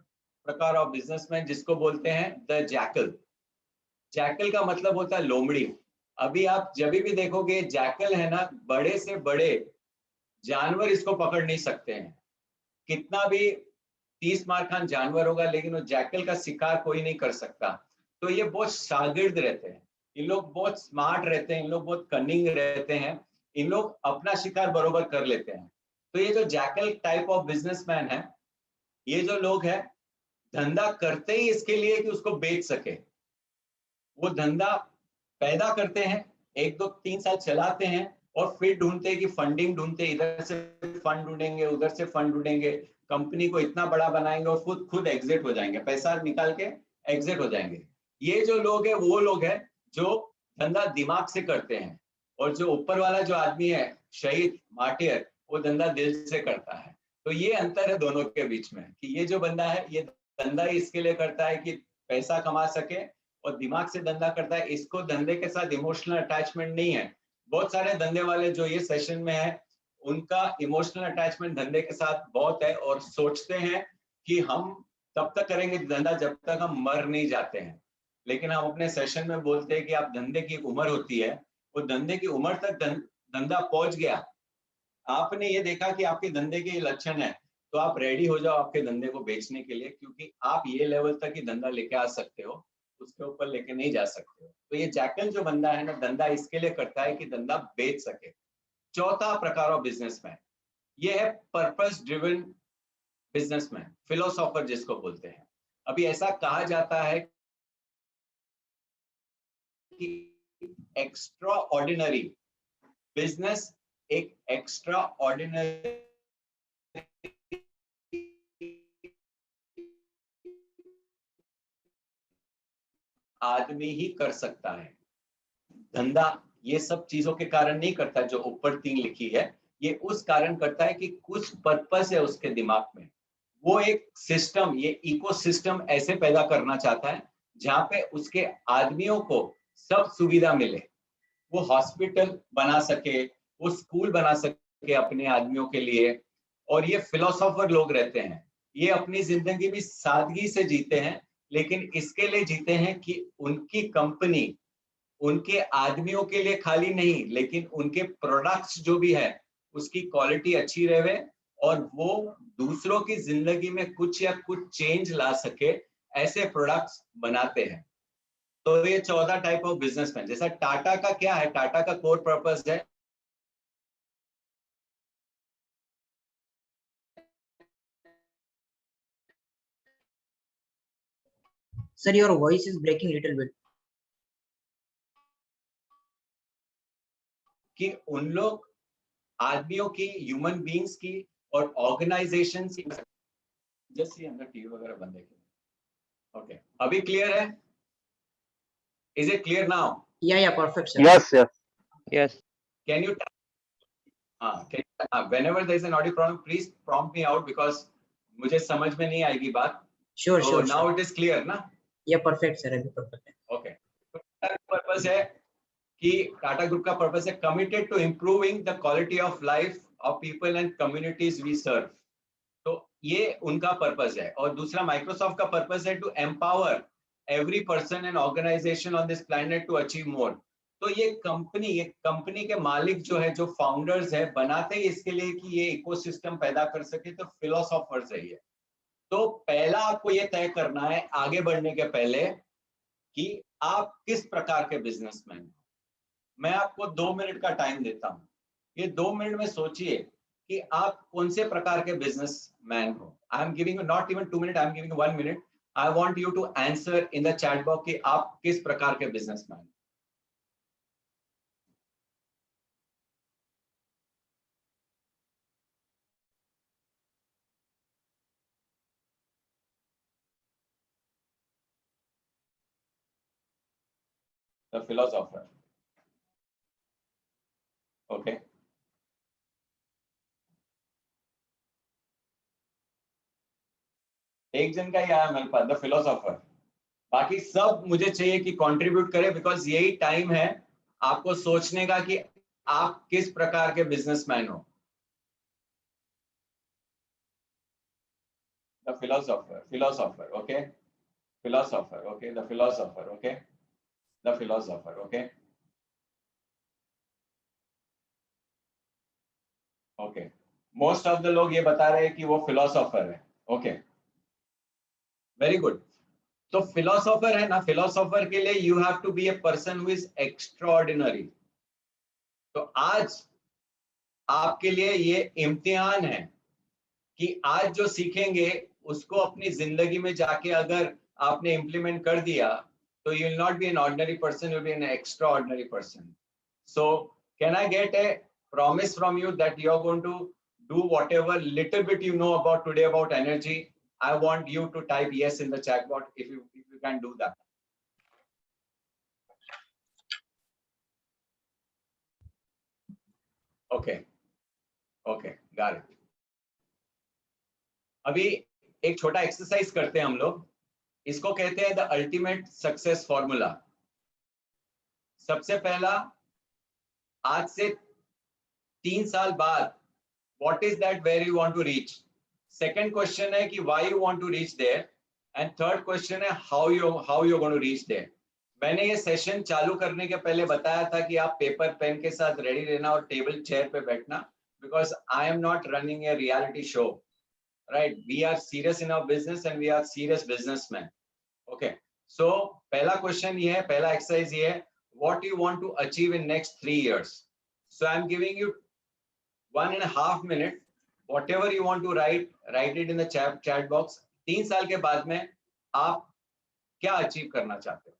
प्रकार ऑफ बिजनेसमैन जिसको बोलते हैं द जैकल। जैकल का मतलब होता है लोमड़ी। अभी आप जब भी देखोगे जैकल है ना, बड़े से बड़े जानवर इसको पकड़ नहीं सकते हैं। कितना भी 30 मार खान जानवर होगा, लेकिन वो जैकल का शिकार कोई नहीं कर सकता। तो ये बहुत शागिर्द रहते हैं, इन लोग बहुत स्मार्ट रहते हैं, इन लोग बहुत कनिंग रहते हैं, इन लोग अपना शिकार बरोबर कर लेते हैं। तो ये जो जैकल टाइप ऑफ बिजनेसमैन है, ये जो लोग हैं धंधा करते ही इसके लिए कि उसको बेच सके। वो धंधा पैदा करते हैं, 1 2 3 साल चलाते हैं और फिर ढूंढते हैं कि फंडिंग ढूंढते हैं, इधर से फंड ढूंढेंगे, उधर से फंड ढूंढेंगे, कंपनी को इतना बड़ा बनाएंगे और खुद एग्जिट हो जाएंगे, पैसा निकाल के एग्जिट हो जाएंगे। ये जो लोग है वो लोग है जो धंधा दिमाग से करते हैं, और जो ऊपर वाला जो आदमी है शहीद मार्टियर, वो धंधा दिल से करता है। तो ये अंतर है दोनों के बीच में, कि ये जो बंदा है ये धंधा इसके लिए करता है कि पैसा कमा सके, और दिमाग से धंधा करता है, इसको धंधे के साथ इमोशनल अटैचमेंट नहीं है। बहुत सारे धंधे वाले जो ये सेशन में है, उनका इमोशनल अटैचमेंट धंधे के साथ बहुत है, और सोचते हैं कि हम तब तक करेंगे धंधा जब तक हम मर नहीं जाते हैं। लेकिन हम अपने सेशन में बोलते हैं कि आप धंधे की उम्र होती है, वो धंधे की उम्र तक धंधा पहुंच गया, आपने ये देखा कि आपके धंधे के लक्षण है, तो आप रेडी हो जाओ आपके धंधे को बेचने के लिए, क्योंकि आप ये लेवल तक ही धंधा लेके आ सकते हो, उसके ऊपर लेके नहीं जा सकते हो। तो ये जैकल जो बंदा है ना, धंधा इसके लिए करता है कि धंधा बेच सके। चौथा प्रकार ऑफ बिजनेसमैन, ये है पर्पस ड्रिवन बिजनेसमैन, फिलोसोफर जिसको बोलते हैं। अभी ऐसा कहा जाता है कि एक्स्ट्रा ऑर्डिनरी बिजनेस एक एक्स्ट्रा ऑर्डिनरी आदमी ही कर सकता है। धंधा ये सब चीजों के कारण नहीं करता जो ऊपर 3 लिखी है, ये उस कारण करता है कि कुछ पर्पस है उसके दिमाग में, वो एक सिस्टम, ये इकोसिस्टम ऐसे पैदा करना चाहता है जहाँ पे उसके आदमियों को सब सुविधा मिले, वो हॉस्पिटल बना सके, वो स्कूल बना सके अपने आदमियों के लिए। और ये फिलोसोफर लोग रहते हैं, ये अपनी जिंदगी भी सादगी से जीते हैं, लेकिन इसके लिए जीते हैं कि उनकी कंपनी उनके आदमियों के लिए खाली नहीं, लेकिन उनके प्रोडक्ट्स जो भी है उसकी क्वालिटी अच्छी रहे और वो दूसरों की जिंदगी में कुछ या कुछ चेंज ला सके, ऐसे प्रोडक्ट्स बनाते हैं। तो ये 14 टाइप ऑफ बिजनेसमैन, जैसा टाटा का क्या है, टाटा का कोर पर्पस है Sir, your voice is breaking little bit. कि उन लोग आदमियों की, ह्यूमन बीइंग्स की और ऑर्गेनाइजेशन की, जस्ट ये अंदर टीवी वगैरह बंद है। ओके, अभी क्लियर है? Is it clear now? Yeah, perfect, sir. Yes, yes. Yes. Can you whenever there is an audio problem, please prompt me out because मुझे समझ में नहीं आएगी बात। Sure, So sure, now sure. it is clear ना? Yeah, perfect, sir. Abhi perfect है. Okay. Tata का purpose है कि टाटा ग्रुप का पर्पस है committed to improving the quality of life of people and communities we serve. तो ये उनका पर्पस है। और दूसरा माइक्रोसॉफ्ट का पर्पस है to empower every person and organisation on this planet to achieve more. तो ये कंपनी के मालिक जो है, जो फाउंडर्स है, बनाते ही इसके लिए कि ये इकोसिस्टम पैदा कर सके, तो फिलोसोफर्स है ये। तो पहला आपको ये तय करना है आगे बढ़ने के पहले कि आप किस प्रकार के बिजनेसमैन हो। मैं आपको 2 मिनट का टाइम देता हूँ, ये 2 मिनट में सोचिए कि आप कौन से प्रकार के बिजनेसमैन हो। I am giving you not even 2 minute, I am giving 1 minute. I want you to answer in the chat box कि आप किस प्रकार के बिजनेसमैन। The philosopher. ओके, एक जन का ही आया मेरे पास, द फिलोसोफर। बाकी सब मुझे चाहिए कि कंट्रीब्यूट करे, बिकॉज यही टाइम है आपको सोचने का कि आप किस प्रकार के बिजनेसमैन हो। The philosopher, philosopher, okay, philosopher, okay, the philosopher, okay, the philosopher, okay, okay. Most of the लोग ये बता रहे हैं कि वो फिलोसोफर है। Okay, very good. तो फिलोसोफर है ना, फिलोसोफर के लिए you have to be a person who is extraordinary. तो आज आपके लिए ये इम्तिहान है कि आज जो सीखेंगे उसको अपनी जिंदगी में जाके अगर आपने इम्प्लीमेंट कर दिया, तो you will not be an ordinary person, you will B an extra ordinary person. So can I get A promise from you that you are going to do whatever little bit you know about today about energy? I want you to type yes in the chat box if you can do that. Okay, okay, got it. अभी एक छोटा exercise करते हैं हम लोग, इसको कहते हैं द अल्टीमेट सक्सेस फॉर्मूला। सबसे पहला, आज से 3 साल बाद what is that where you want to reach? Second question है कि why you want to reach there? And third question है how you're going to reach there? मैंने ये सेशन चालू करने के पहले बताया था कि आप पेपर पेन के साथ रेडी रहना और टेबल चेयर पे बैठना, because I am not running a reality show, right? We are serious in our business and we are serious businessmen. Okay, so पहला क्वेश्चन ये है, पहला एक्सरसाइज ये है, what you want to achieve in next 3 years? So I am giving you 1.5 minute, whatever you want to write it in the chat box। 3 साल के बाद में आप क्या अचीव करना चाहते हो?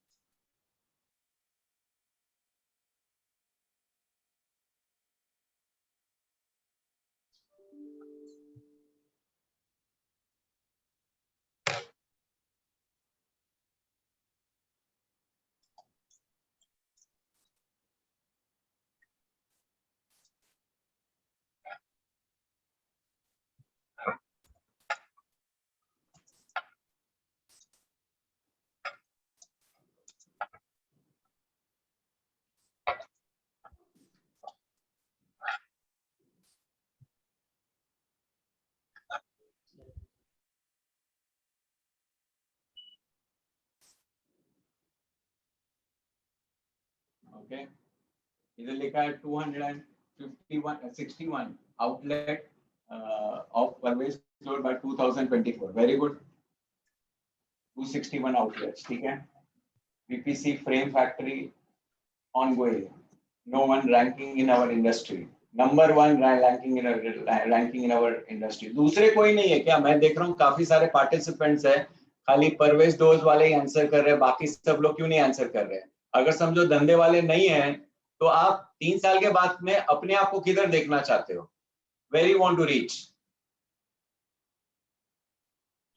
ओके, इधर लिखा है 261 outlet of Parvez store by 2024. Very good, 261 outlets, ठीक है. PPC frame factory ongoing. No one ranking in our industry. Number 1 ranking in our industry. दूसरे कोई नहीं है क्या? मैं देख रहा हूँ काफी सारे पार्टिसिपेंट्स है, खाली परवेज डोज वाले ही आंसर कर रहे हैं, बाकी सब लोग क्यों नहीं आंसर कर रहे हैं? अगर समझो धंधे वाले नहीं हैं तो आप 3 साल के बाद में अपने आप को किधर देखना चाहते हो? Where you want to reach?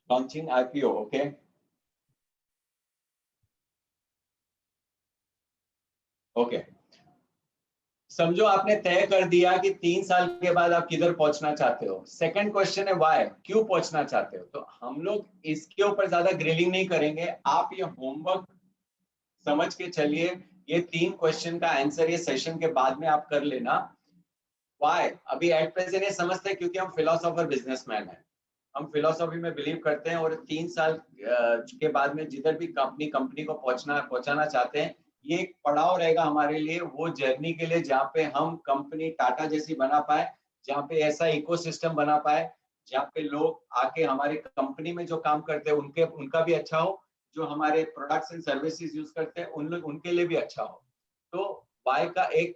Launching IPO, okay? Okay, समझो आपने तय कर दिया कि 3 साल के बाद आप किधर पहुंचना चाहते हो. सेकंड क्वेश्चन है व्हाई, क्यों पहुंचना चाहते हो? तो हम लोग इसके ऊपर ज्यादा ग्रिलिंग नहीं करेंगे. आप ये होमवर्क समझ के चलिए, ये 3 क्वेश्चन का आंसर ये सेशन के बाद में आप कर लेना. व्हाई अभी एट प्रेजेंट ये समझते हैं क्योंकि हम फिलोसोफर बिजनेसमैन हैं, हम फिलोसॉफी में बिलीव करते हैं और 3 साल के बाद में जिधर भी कंपनी को पहुंचाना चाहते हैं, ये एक पड़ाव रहेगा हमारे लिए वो जर्नी के लिए, जहाँ पे हम कंपनी टाटा जैसी बना पाए, जहाँ पे ऐसा इकोसिस्टम बना पाए, जहाँ पे लोग आके हमारी कंपनी में जो काम करते हैं उनका भी अच्छा हो, जो हमारे प्रोडक्ट्स एंड सर्विसेज यूज करते हैं उनके लिए भी अच्छा हो. तो वाई का एक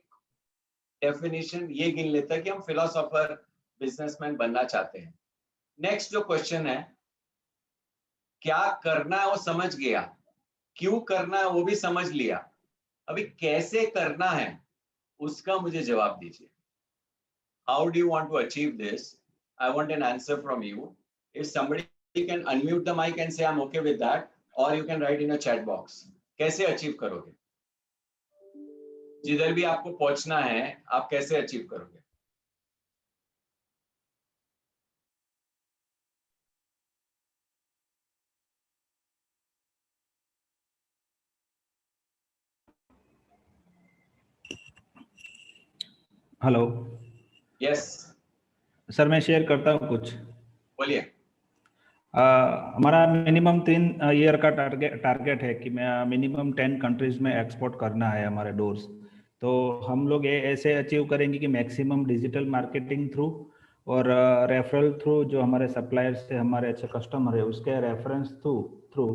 डेफिनेशन ये गिन लेता है कि हम फिलोसोफर बिजनेसमैन बनना चाहते हैं. नेक्स्ट जो क्वेश्चन है, क्या करना है वो समझ गया, क्यों करना है वो भी समझ लिया, अभी कैसे करना है उसका मुझे जवाब दीजिए. How do you want to achieve this? I want an answer from you. If somebody can unmute the mic and say I am okay with that, or you can write in a chat box. कैसे achieve करोगे? जिधर भी आपको पहुंचना है आप कैसे achieve करोगे? हेलो. यस, सर मैं शेयर करता हूँ कुछ. बोलिए. हमारा मिनिमम 3 ईयर का टारगेट है कि मैं मिनिमम 10 कंट्रीज में एक्सपोर्ट करना है हमारे डोर्स. तो हम लोग ये ऐसे अचीव करेंगे कि मैक्सिमम डिजिटल मार्केटिंग थ्रू और रेफरल थ्रू, जो हमारे सप्लायर्स से हमारे अच्छे कस्टमर है उसके रेफरेंस थ्रू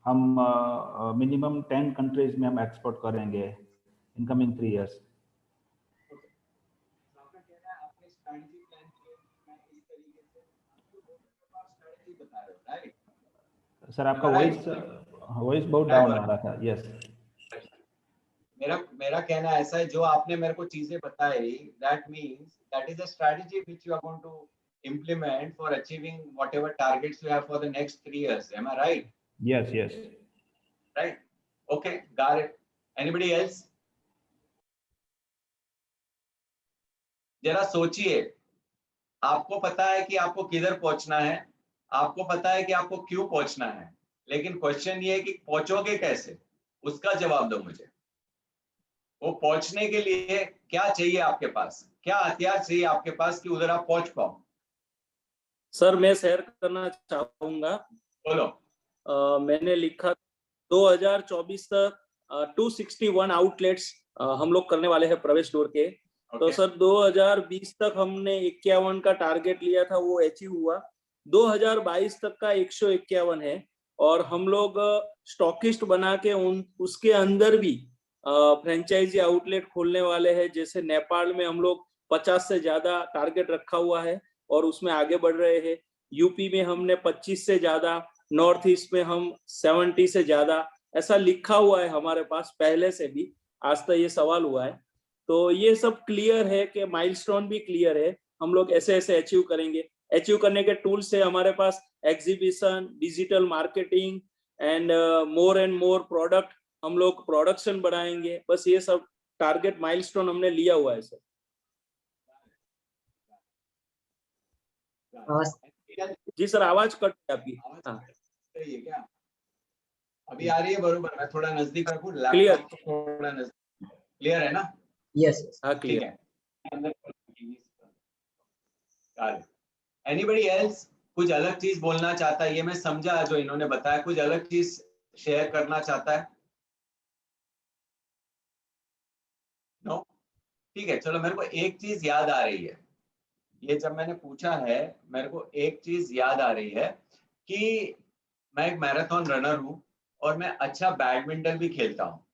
हम मिनिमम 10 कंट्रीज में हम एक्सपोर्ट करेंगे इन कमिंग 3 years. सर आपका वॉइस बहुत डाउन आ रहा था. यस. मेरा कहना ऐसा है, जो आपने मेरे को चीजें बताई, that means that is a strategy which you are going to implement for achieving whatever targets you have for the next 3 years. Am I right? Yes. Right. Okay, got it. Anybody else? जरा सोचिए, आपको पता है कि आपको किधर पहुंचना है, आपको पता है कि आपको क्यों पहुंचना है, लेकिन क्वेश्चन ये है कि पहुंचोगे कैसे, उसका जवाब दो मुझे. वो पहुंचने के लिए क्या चाहिए आपके पास, क्या हथियार चाहिए आपके पास कि उधर आप पहुंच पाओ? सर मैं शेयर करना चाहूंगा. बोलो. मैंने लिखा 2024 तक 261 आउटलेट्स हम लोग करने वाले हैं प्रवेश स्टोर के. तो सर 2020 तक हमने 51 का टारगेट लिया था, वो अचीव हुआ. 2022 तक का 151 है, और हम लोग स्टॉकिस्ट बना के उसके अंदर भी फ्रेंचाइजी आउटलेट खोलने वाले हैं. जैसे नेपाल में हम लोग 50 से ज्यादा टारगेट रखा हुआ है और उसमें आगे बढ़ रहे हैं. यूपी में हमने 25 से ज्यादा, नॉर्थ ईस्ट में हम 70 से ज्यादा, ऐसा लिखा हुआ है हमारे पास पहले से भी. आज तक ये सवाल हुआ है, तो ये सब क्लियर है कि माइलस्टोन भी क्लियर है. हम लोग ऐसे ऐसे अचीव करेंगे. अचीव करने के टूल्स है हमारे पास, exhibition, digital marketing and more product. हम लोग प्रोडक्शन बढ़ाएंगे. बस ये सब टारगेट माइलस्टोन हमने लिया हुआ है सर. जी सर, आवाज कट है आपकी. हाँ, सही है क्या? अभी आ रही है बरोबर? मैं थोड़ा नजदीक रखूं क्लियर. लैपटॉप को, थोड़ा नजदीक. क्लियर है ना? Yes. हाँ ठीक क्लियर. है. एनीबडी एल्स कुछ अलग चीज बोलना चाहता है? ये मैं समझा जो इन्होंने बताया, कुछ अलग चीज शेयर करना चाहता है? ठीक है, चलो मेरे को एक चीज याद आ रही है, ये जब मैंने पूछा है मेरे को एक चीज याद आ रही है कि मैं एक मैराथन रनर हूँ और मैं अच्छा बैडमिंटन भी खेलता हूँ।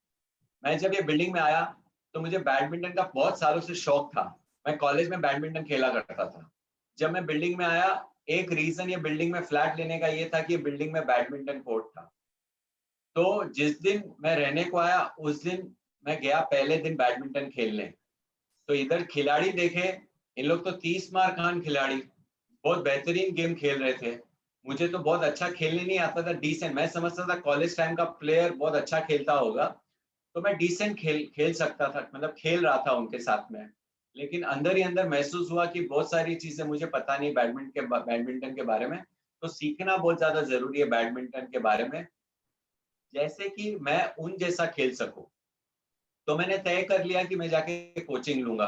मैं जब ये बिल्डिंग में आया तो मुझे बैडमिंटन का बहुत सालों से शौक था। मैं कॉलेज में बैडमिंटन खेला करता था। जब मैं बिल्डिंग में आया, एक रीजन ये बिल्डिंग में फ्लैट लेने का ये था कि ये बिल्डिंग में बैडमिंटन कोर्ट था। तो जिस दिन मैं रहने को आया उस दिन मैं गया पहले दिन बैडमिंटन खेलने। तो इधर खिलाड़ी देखे, इन लोग तो 30 मार खान खिलाड़ी, बहुत बेहतरीन गेम खेल रहे थे। मुझे तो बहुत अच्छा खेलने नहीं आता था, डिसेंट। मैं समझता था कॉलेज टाइम का प्लेयर बहुत अच्छा खेलता होगा, तो मैं डिसेंट खेल सकता था, मतलब खेल रहा था उनके साथ में। लेकिन अंदर ही अंदर महसूस हुआ कि बहुत सारी चीजें मुझे पता नहीं बैडमिंटन के बारे में, तो सीखना बहुत ज्यादा जरूरी है बैडमिंटन के बारे में, जैसे कि मैं उन जैसा खेल सकूं। तो मैंने तय कर लिया कि मैं जाके कोचिंग लूंगा।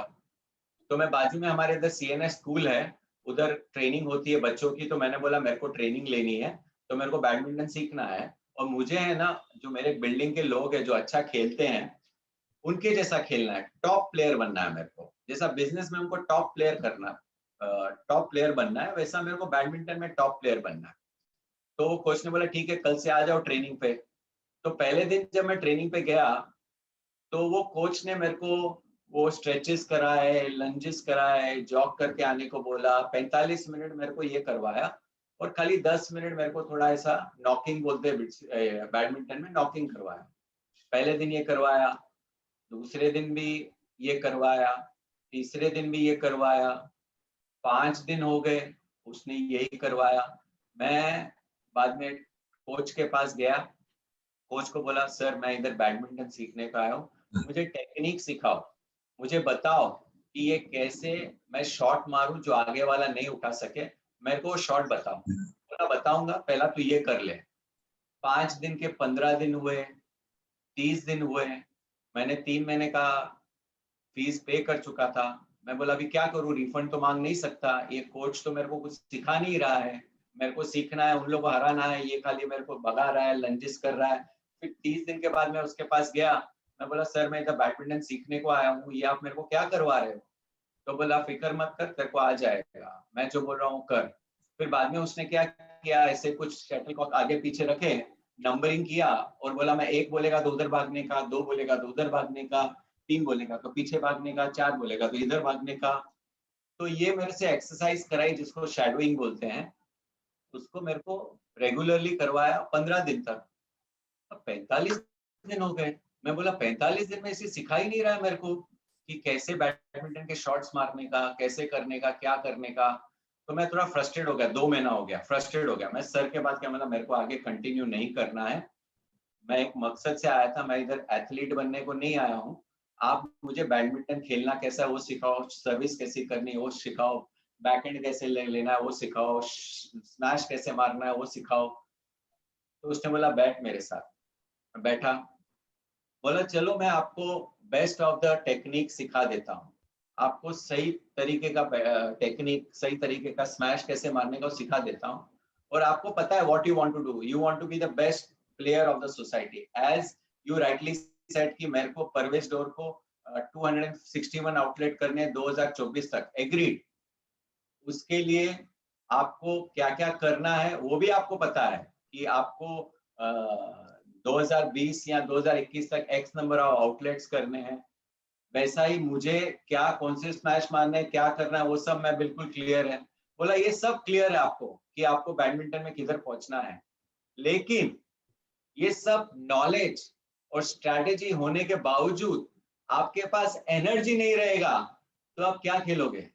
तो मैं बाजू में हमारे इधर CNS स्कूल है, उधर ट्रेनिंग होती है बच्चों की। तो मैंने बोला मेरे को ट्रेनिंग लेनी है, तो मेरे को बैडमिंटन सीखना है और मुझे है ना, जो मेरे बिल्डिंग के लोग हैं जो अच्छा खेलते हैं उनके जैसा खेलना है, टॉप प्लेयर बनना है मेरे को। जैसा बिजनेस में उनको टॉप प्लेयर करना, टॉप प्लेयर बनना है, वैसा मेरे को बैडमिंटन में टॉप प्लेयर बनना है। तो वो कोच ने बोला ठीक है कल से आ जाओ ट्रेनिंग पे। तो पहले दिन जब मैं ट्रेनिंग पे गया तो वो कोच ने मेरे को वो स्ट्रेचेस कराए, लंजेस कराए, जॉग करके आने को बोला। 45 मिनट मेरे को ये करवाया और खाली 10 मिनट मेरे को थोड़ा ऐसा नॉकिंग बोलते हैं बैडमिंटन में, नॉकिंग करवाया। पहले दिन ये करवाया, दूसरे दिन भी ये करवाया, तीसरे दिन भी ये करवाया, 5 दिन हो गए उसने यही करवाया। मैं बाद में कोच के पास गया, कोच को बोला सर मैं इधर बैडमिंटन सीखने का आया हूँ, मुझे टेक्निक सिखाओ, मुझे बताओ कि ये कैसे मैं शॉट मारूं जो आगे वाला नहीं उठा सके, मेरे को शॉट बताओ। बोला बताऊंगा, पहला तो ये कर ले। 5 दिन के 15 दिन हुए, 30 दिन हुए, मैंने 3 महीने का फीस पे कर चुका था। मैं बोला अभी क्या करूं, रिफंड तो मांग नहीं सकता, ये कोच तो मेरे को कुछ सिखा नहीं रहा है, मेरे को सीखना है, उन लोगों को हराना है, ये खाली मेरे को भगा रहा है, लंजिस कर रहा है। फिर 30 दिन के बाद मैं उसके पास गया, मैं बोला सर मैं इधर बैडमिंटन सीखने को आया हूँ, ये आप मेरे को क्या करवा रहे हो? तो बोला फिक्र मत कर, तेरे को आ जाएगा, मैं जो बोल रहा हूँ कर। फिर बाद में उसने क्या किया, ऐसे कुछ शटल कॉक आगे पीछे रखे, नंबरिंग किया और बोला मैं 1 बोलेगा तो उधर भागने का, 2 बोलेगा तो उधर भागने का, 3 बोलेगा तो पीछे भागने का, 4 बोलेगा तो इधर भागने का। तो ये मेरे से एक्सरसाइज कराई जिसको शैडोइंग बोलते हैं, उसको मेरे को रेगुलरली करवाया 15 दिन तक। अब 45 दिन हो गए, मैं बोला 45 दिन में इसे सिखा ही नहीं रहा है मेरे को कि कैसे बैडमिंटन के शॉट्स मारने का, कैसे करने का, क्या करने का। तो मैं थोड़ा फ्रस्ट्रेट हो गया, 2 महीना हो गया, फ्रस्ट्रेट हो गया। मैं सर के बाद क्या, मतलब मेरे को आगे कंटिन्यू नहीं करना है, मैं एक मकसद से आया था, मैं इधर एथलीट बनने को नहीं आया हूँ। आप मुझे बैडमिंटन खेलना कैसा है वो सिखाओ, सर्विस कैसे करनी है वो सिखाओ, बैकहैंड कैसे लेना है वो सिखाओ, स्मैश कैसे मारना है वो सिखाओ। तो उसने बोला बैठ मेरे साथ। मैं बैठा, बोला चलो मैं आपको बेस्ट ऑफ द टेक्निक सिखा देता हूँ, आपको सही तरीके का टेक्निक, सही तरीके का स्मैश कैसे मारने का सिखा देता हूँ। और आपको पता है what you want to do, you want to be the best player of the society, as you rightly said कि मेरे को परवेश डोर को 261 आउटलेट करने 2024 तक, एग्रीड। उसके लिए आपको क्या क्या करना है वो भी आपको पता है कि आपको 2020 या 2021 तक एक्स नंबर ऑफ आउटलेट्स करने हैं। वैसा ही मुझे क्या कौन से स्मैश मारने हैं, क्या करना है वो सब मैं बिल्कुल क्लियर है। बोला ये सब क्लियर है आपको कि आपको बैडमिंटन में किधर पहुंचना है, लेकिन ये सब नॉलेज और स्ट्रैटेजी होने के बावजूद आपके पास एनर्जी नहीं रहेगा तो आप क्या खेलोगे?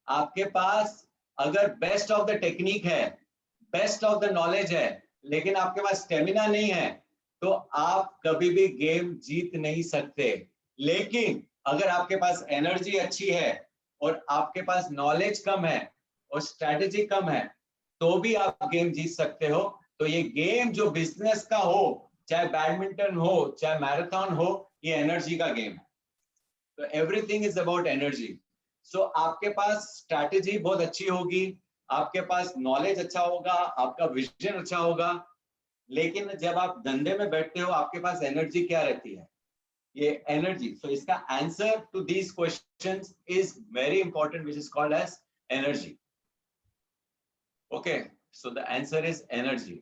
आपके पास अगर बेस्ट ऑफ द टेक्निक है, बेस्ट ऑफ द नॉलेज है, लेकिन आपके पास स्टेमिना नहीं है, तो आप कभी भी गेम जीत नहीं सकते। लेकिन अगर आपके पास एनर्जी अच्छी है और आपके पास नॉलेज कम है और स्ट्रैटेजी कम है, तो भी आप गेम जीत सकते हो। तो ये गेम जो बिजनेस का हो, चाहे बैडमिंटन हो, चाहे मैराथन हो, ये एनर्जी का गेम है। तो एवरीथिंग इज अबाउट एनर्जी। सो आपके पास स्ट्रैटेजी बहुत अच्छी होगी, आपके पास नॉलेज अच्छा होगा, आपका विजन अच्छा होगा, लेकिन जब आप धंधे में बैठते हो आपके पास एनर्जी क्या रहती है? ये एनर्जी. सो इसका answer to these questions is very important, which is called as energy. Okay, so the answer is energy.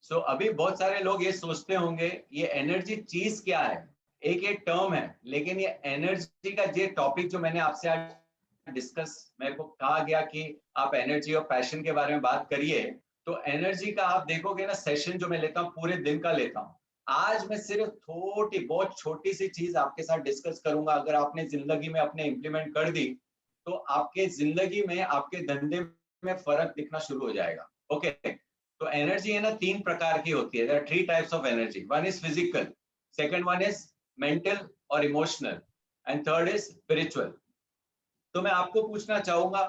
So अभी बहुत सारे लोग ये सोचते होंगे ये एनर्जी चीज क्या है, एक ये टर्म है, लेकिन ये एनर्जी का ये टॉपिक जो मैंने आपसे आज डिस्कस, मेरे को कहा गया कि आप एनर्जी और पैशन के बारे में बात करिए, तो एनर्जी का आप देखोगे ना सेशन जो मैं लेता हूँ पूरे दिन का लेता हूँ. आज मैं सिर्फ थोड़ी बहुत छोटी सी चीज आपके साथ डिस्कस करूंगा. अगर आपने जिंदगी में अपने इंप्लीमेंट कर दी तो आपके जिंदगी में, आपके धंधे में फर्क दिखना शुरू हो जाएगा. ओके, तो एनर्जी है ना 3 प्रकार की होती है. There are 3 types of energy. One is physical, second one is mental और emotional, and third is spiritual. तो मैं आपको पूछना चाहूंगा,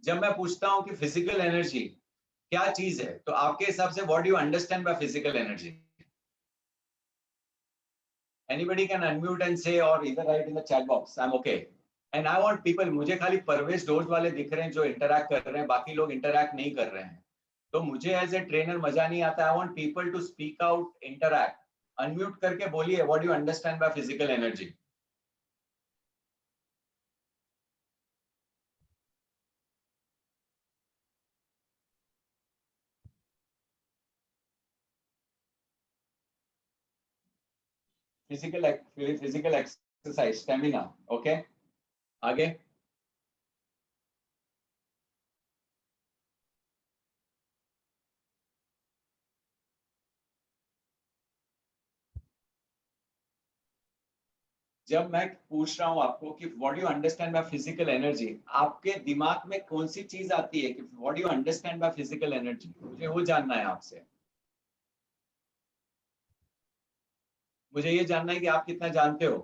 जब मैं पूछता हूं कि फिजिकल एनर्जी क्या चीज है, तो आपके हिसाब से what do you understand by physical energy? Anybody can unmute and say, or either write in the chat box. I'm okay. And I want people, मुझे खाली परवेश डोज वाले दिख रहे हैं जो इंटरैक्ट कर रहे हैं, बाकी लोग इंटरैक्ट नहीं कर रहे हैं. तो मुझे एज ए ट्रेनर मजा नहीं आता. I want people to speak out, interact. Unmute करके बोलिए, what do you understand by physical energy? Physical exercise, stamina. Okay, आगे. जब मैं पूछ रहा हूं आपको कि what you understand by physical energy, आपके दिमाग में कौन सी चीज आती है कि what you understand by physical energy? मुझे वो जानना है आपसे. मुझे ये जानना है कि आप कितना जानते हो.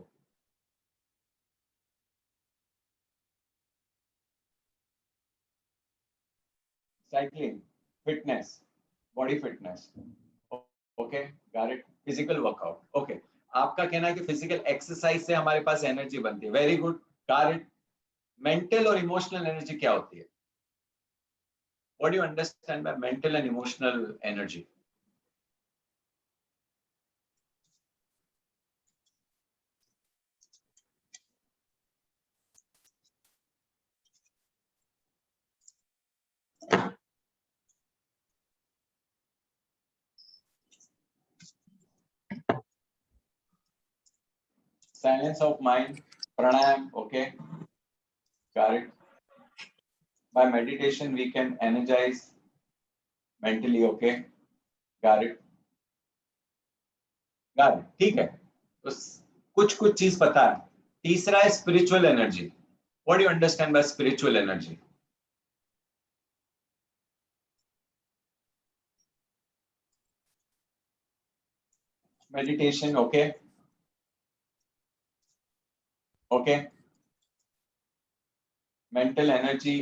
Cycling, fitness, body fitness. Okay, got it. Physical workout. Okay, आपका कहना है कि फिजिकल एक्सरसाइज से हमारे पास एनर्जी बनती है. Very good, got it. Mental और इमोशनल एनर्जी क्या होती है? What do you understand bye mental and emotional energy? Silence of mind, pranayam. Okay, got it. By meditation we can energize mentally. Okay, got it. got it. ठीक है, तो कुछ चीज पता है. तीसरा है spiritual energy. What do you understand bye spiritual energy? Meditation. Okay, okay. Mental energy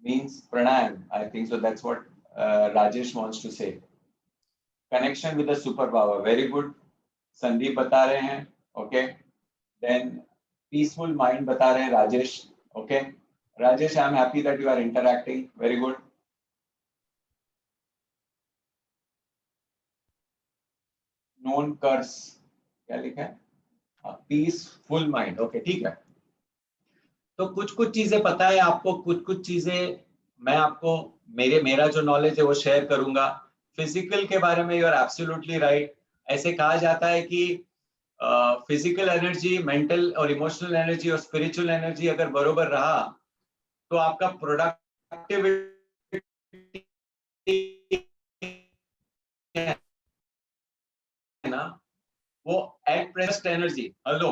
means pranayam. I think so. That's what Rajesh wants to say. Connection with the superpower. Very good. Sandeep बता रहे हैं. Okay. Then peaceful mind बता रहे हैं Rajesh. Okay. Rajesh, I'm happy that you are interacting. Very good. known curse. क्या लिखा है? Peaceful mind. Okay, ठीक है. तो कुछ चीजें पता है आपको, कुछ चीजें मैं आपको मेरा जो नॉलेज है वो शेयर करूंगा. फिजिकल के बारे में यू आर एब्सोल्युटली राइट. ऐसे कहा जाता है कि फिजिकल एनर्जी, मेंटल और इमोशनल एनर्जी और स्पिरिचुअल एनर्जी अगर बरोबर रहा तो आपका प्रोडक्टिविटी है ना, वो at present energy. Hello,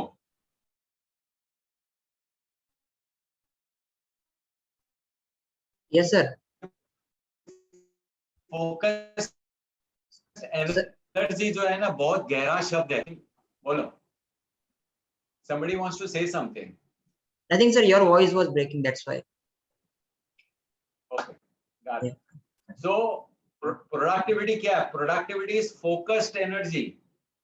Yes, sir. Focus energy जो है ना बहुत गहरा शब्द है. बोलो. Somebody wants to say something. Nothing, sir. Your voice was breaking. That's why. Okay, got it. So productivity क्या है? Productivity is focused energy.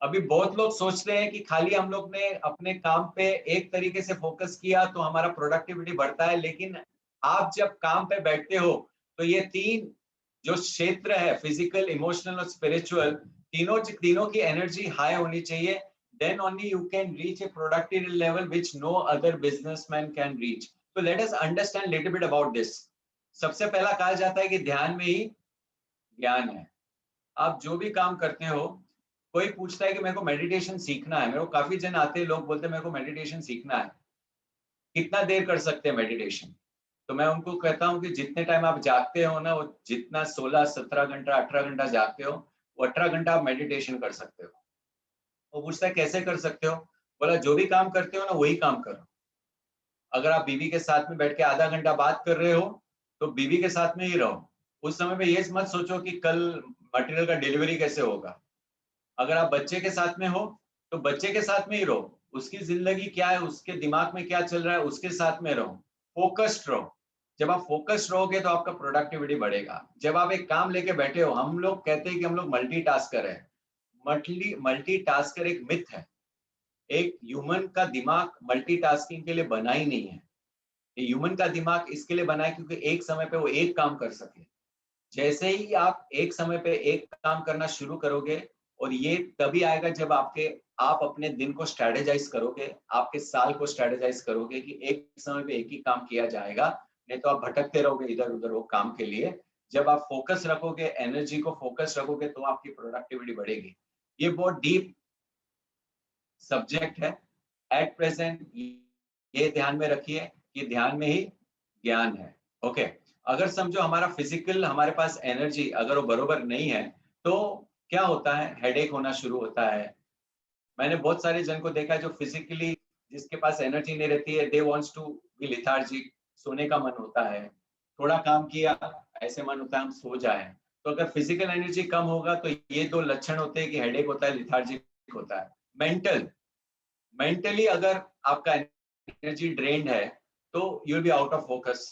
अभी बहुत लोग सोचते हैं कि खाली हम लोग ने अपने काम पे एक तरीके से फोकस किया तो हमारा प्रोडक्टिविटी बढ़ता है, लेकिन आप जब काम पे बैठते हो तो ये 3 जो क्षेत्र है, फिजिकल, इमोशनल और स्पिरिचुअल, तीनों की एनर्जी हाई होनी चाहिए. then only you can reach a productivity level which no other businessman can reach. So let us understand little bit about this. सबसे पहला कहा जाता है कि ध्यान में ही ज्ञान है. आप जो भी काम करते हो, कोई पूछता है कि मेरे को मेडिटेशन सीखना है, मेरे को काफी जन आते हैं, लोग बोलते हैं मेरे को मेडिटेशन सीखना है, कितना देर कर सकते हैं मेडिटेशन? तो मैं उनको कहता हूं कि जितने टाइम आप जागते हो ना, वो जितना 16, 17 घंटा, 18 घंटा जागते हो, वो 18 घंटा आप मेडिटेशन कर सकते हो. वो पूछता है कैसे कर सकते हो? बोला जो भी काम करते हो ना वही काम करो. अगर आप बीवी के साथ में बैठ के आधा घंटा बात कर रहे हो तो बीवी के साथ में ही रहो. उस समय में ये मत सोचो कि कल मटेरियल का डिलीवरी कैसे होगा. अगर आप बच्चे के साथ में हो तो बच्चे के साथ में ही रहो, उसकी जिंदगी क्या है, उसके दिमाग में क्या चल रहा है, उसके साथ में रहो, फोकस्ड रहो. जब आप फोकस्ड रहोगे तो आपका प्रोडक्टिविटी बढ़ेगा. जब आप एक काम लेके बैठे हो, हम लोग कहते हैं कि हम लोग मल्टीटास्कर है. मल्टीटास्कर एक मिथ है. एक ह्यूमन का दिमाग मल्टीटास्किंग के लिए बना ही नहीं है. ह्यूमन का दिमाग इसके लिए बना है क्योंकि एक समय पे वो एक काम कर सके. जैसे ही आप एक समय पे एक काम करना शुरू करोगे, और ये तभी आएगा जब आप अपने दिन को स्ट्रेटेजाइज करोगे, आपके साल को स्ट्रेटेजाइज करोगे कि एक समय पे एक ही काम किया जाएगा, नहीं तो आप भटकते रहोगे इधर उधर वो काम के लिए. जब आप फोकस रखोगे, एनर्जी को फोकस रखोगे, तो आपकी प्रोडक्टिविटी बढ़ेगी. ये बहुत डीप सब्जेक्ट है. एट प्रेजेंट ये ध्यान में रखिए कि ध्यान में ही ज्ञान है. ओके. अगर समझो हमारा फिजिकल, हमारे पास एनर्जी अगर वो बरोबर नहीं है तो क्या होता है, हेडेक होना शुरू होता है. मैंने बहुत सारे जन को देखा है जो फिजिकली, जिसके पास एनर्जी नहीं रहती है, they wants to be lethargic, सोने का मन होता है. थोड़ा काम किया ऐसे मन होता है हम सो जाएं. तो अगर फिजिकल एनर्जी कम होगा तो ये दो लक्षण होते हैं कि हेडेक होता है, लेथार्जिक होता है. मेंटली अगर आपका एनर्जी ड्रेन्ड है तो you will be out of focus.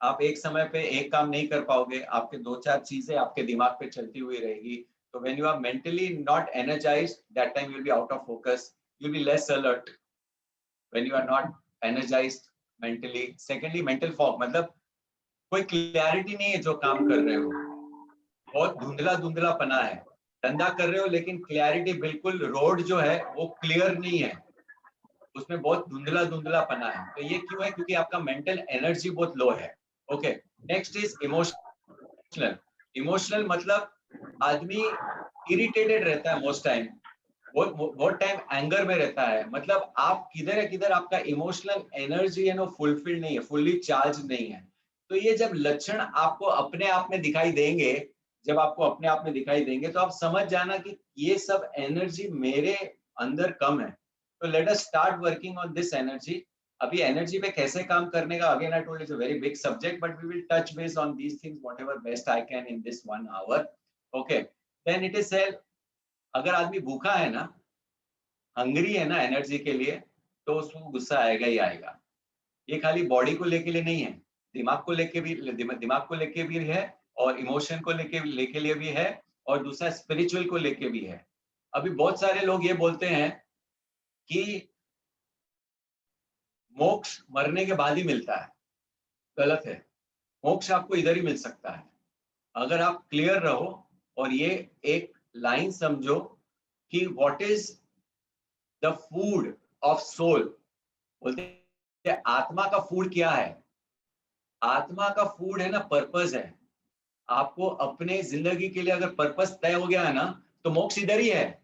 आप एक समय पे एक काम नहीं कर पाओगे, आपके 2-4 चीजें आपके दिमाग पे चलती हुई रहेगी. तो when you are mentally not energized, that time you will be out of focus, you will be less alert when you are not energized mentally. Secondly, mental fog, मतलब कोई क्लैरिटी नहीं है जो काम कर रहे हो, बहुत धुंधलापना है. धंधा कर रहे हो लेकिन क्लैरिटी बिल्कुल, रोड जो है वो क्लियर नहीं है, उसमें बहुत धुंधलापना है. तो ये क्यों है? क्योंकि आपका मेंटल एनर्जी बहुत लो है. ओके. नेक्स्ट इज इमोशनल मतलब आदमी इरिटेटेड रहता है मोस्ट टाइम, बहुत टाइम एंगर में रहता है. मतलब आप किधर आपका इमोशनल एनर्जी है ना, फुलफिल नहीं है, फुल्ली चार्ज नहीं है. तो ये जब लक्षण आपको अपने आप में दिखाई देंगे, जब आपको अपने आप में दिखाई देंगे तो आप समझ जाना कि ये सब एनर्जी मेरे अंदर कम है. तो let us start working on this energy. अभी एनर्जी पे कैसे काम करने का, again I told it's a very big subject, but we will touch base on these things whatever best I can in this 1 hour. Okay. Then it is said, अगर आदमी भूखा है ना, हंग्री है ना एनर्जी के लिए, तो उसको गुस्सा आएगा ही आएगा. ये खाली बॉडी को लेके लिए नहीं है, दिमाग को लेके भी है, और इमोशन को लेके लिए भी है, और दूसरा स्पिरिचुअल को लेके भी है. अभी बहुत सारे लोग ये बोलते हैं कि मोक्ष मरने के बाद ही मिलता है. गलत है. मोक्ष आपको इधर ही मिल सकता है अगर आप क्लियर रहो और ये एक लाइन समझो कि what is the food of soul. बोलते हैं आत्मा का फूड क्या है? आत्मा का फूड है ना, पर्पस है. आपको अपने जिंदगी के लिए अगर पर्पस तय हो गया है ना, तो मोक्ष इधर ही है.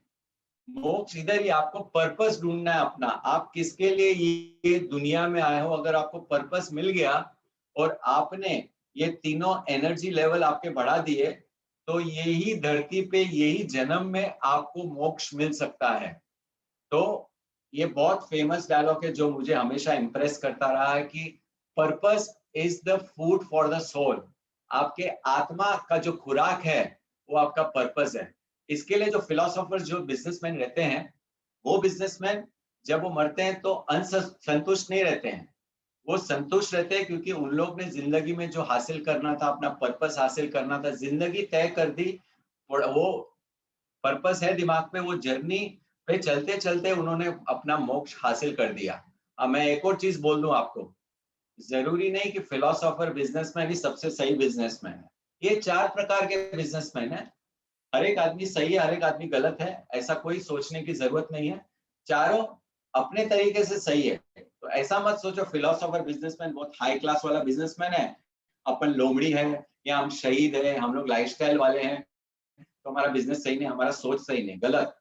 मोक्ष इधर ही. आपको पर्पस ढूंढना है अपना, आप किसके लिए ये दुनिया में आए हो. अगर आपको पर्पस मिल गया और आपने ये तीनों एनर्जी लेवल आपके बढ़ा दिए, तो यही धरती पे, यही जन्म में आपको मोक्ष मिल सकता है. तो ये बहुत फेमस डायलॉग है जो मुझे हमेशा इंप्रेस करता रहा है कि purpose is the food for the soul. आपके आत्मा का जो खुराक है वो आपका पर्पस है. इसके लिए जो फिलोसोफर्स, जो बिजनेसमैन रहते हैं, वो बिजनेसमैन जब वो मरते हैं तो संतुष्ट नहीं रहते हैं. वो संतुष्ट रहते हैं क्योंकि उन लोग ने जिंदगी में जो हासिल करना था, अपना पर्पस हासिल करना था, जिंदगी तय कर दी. वो पर्पस है दिमाग में, वो जर्नी पे चलते चलते उन्होंने अपना मोक्ष हासिल कर दिया. अब मैं एक और चीज बोल दूं आपको, जरूरी नहीं कि फिलोसोफर बिजनेसमैन ही सबसे सही बिजनेसमैन है. ये 4 प्रकार के बिजनेसमैन है. हर एक आदमी सही है, हर एक आदमी गलत है, ऐसा कोई सोचने की जरूरत नहीं है। चारों अपने तरीके से सही है। तो ऐसा मत सोचो फिलोसोफर बिजनेसमैन बहुत हाई क्लास वाला बिजनेसमैन है, अपन लोमड़ी है, या हम शहीद है, हम लोग लाइफस्टाइल वाले हैं तो हमारा बिजनेस सही नहीं, हमारा सोच सही नहीं। गलत।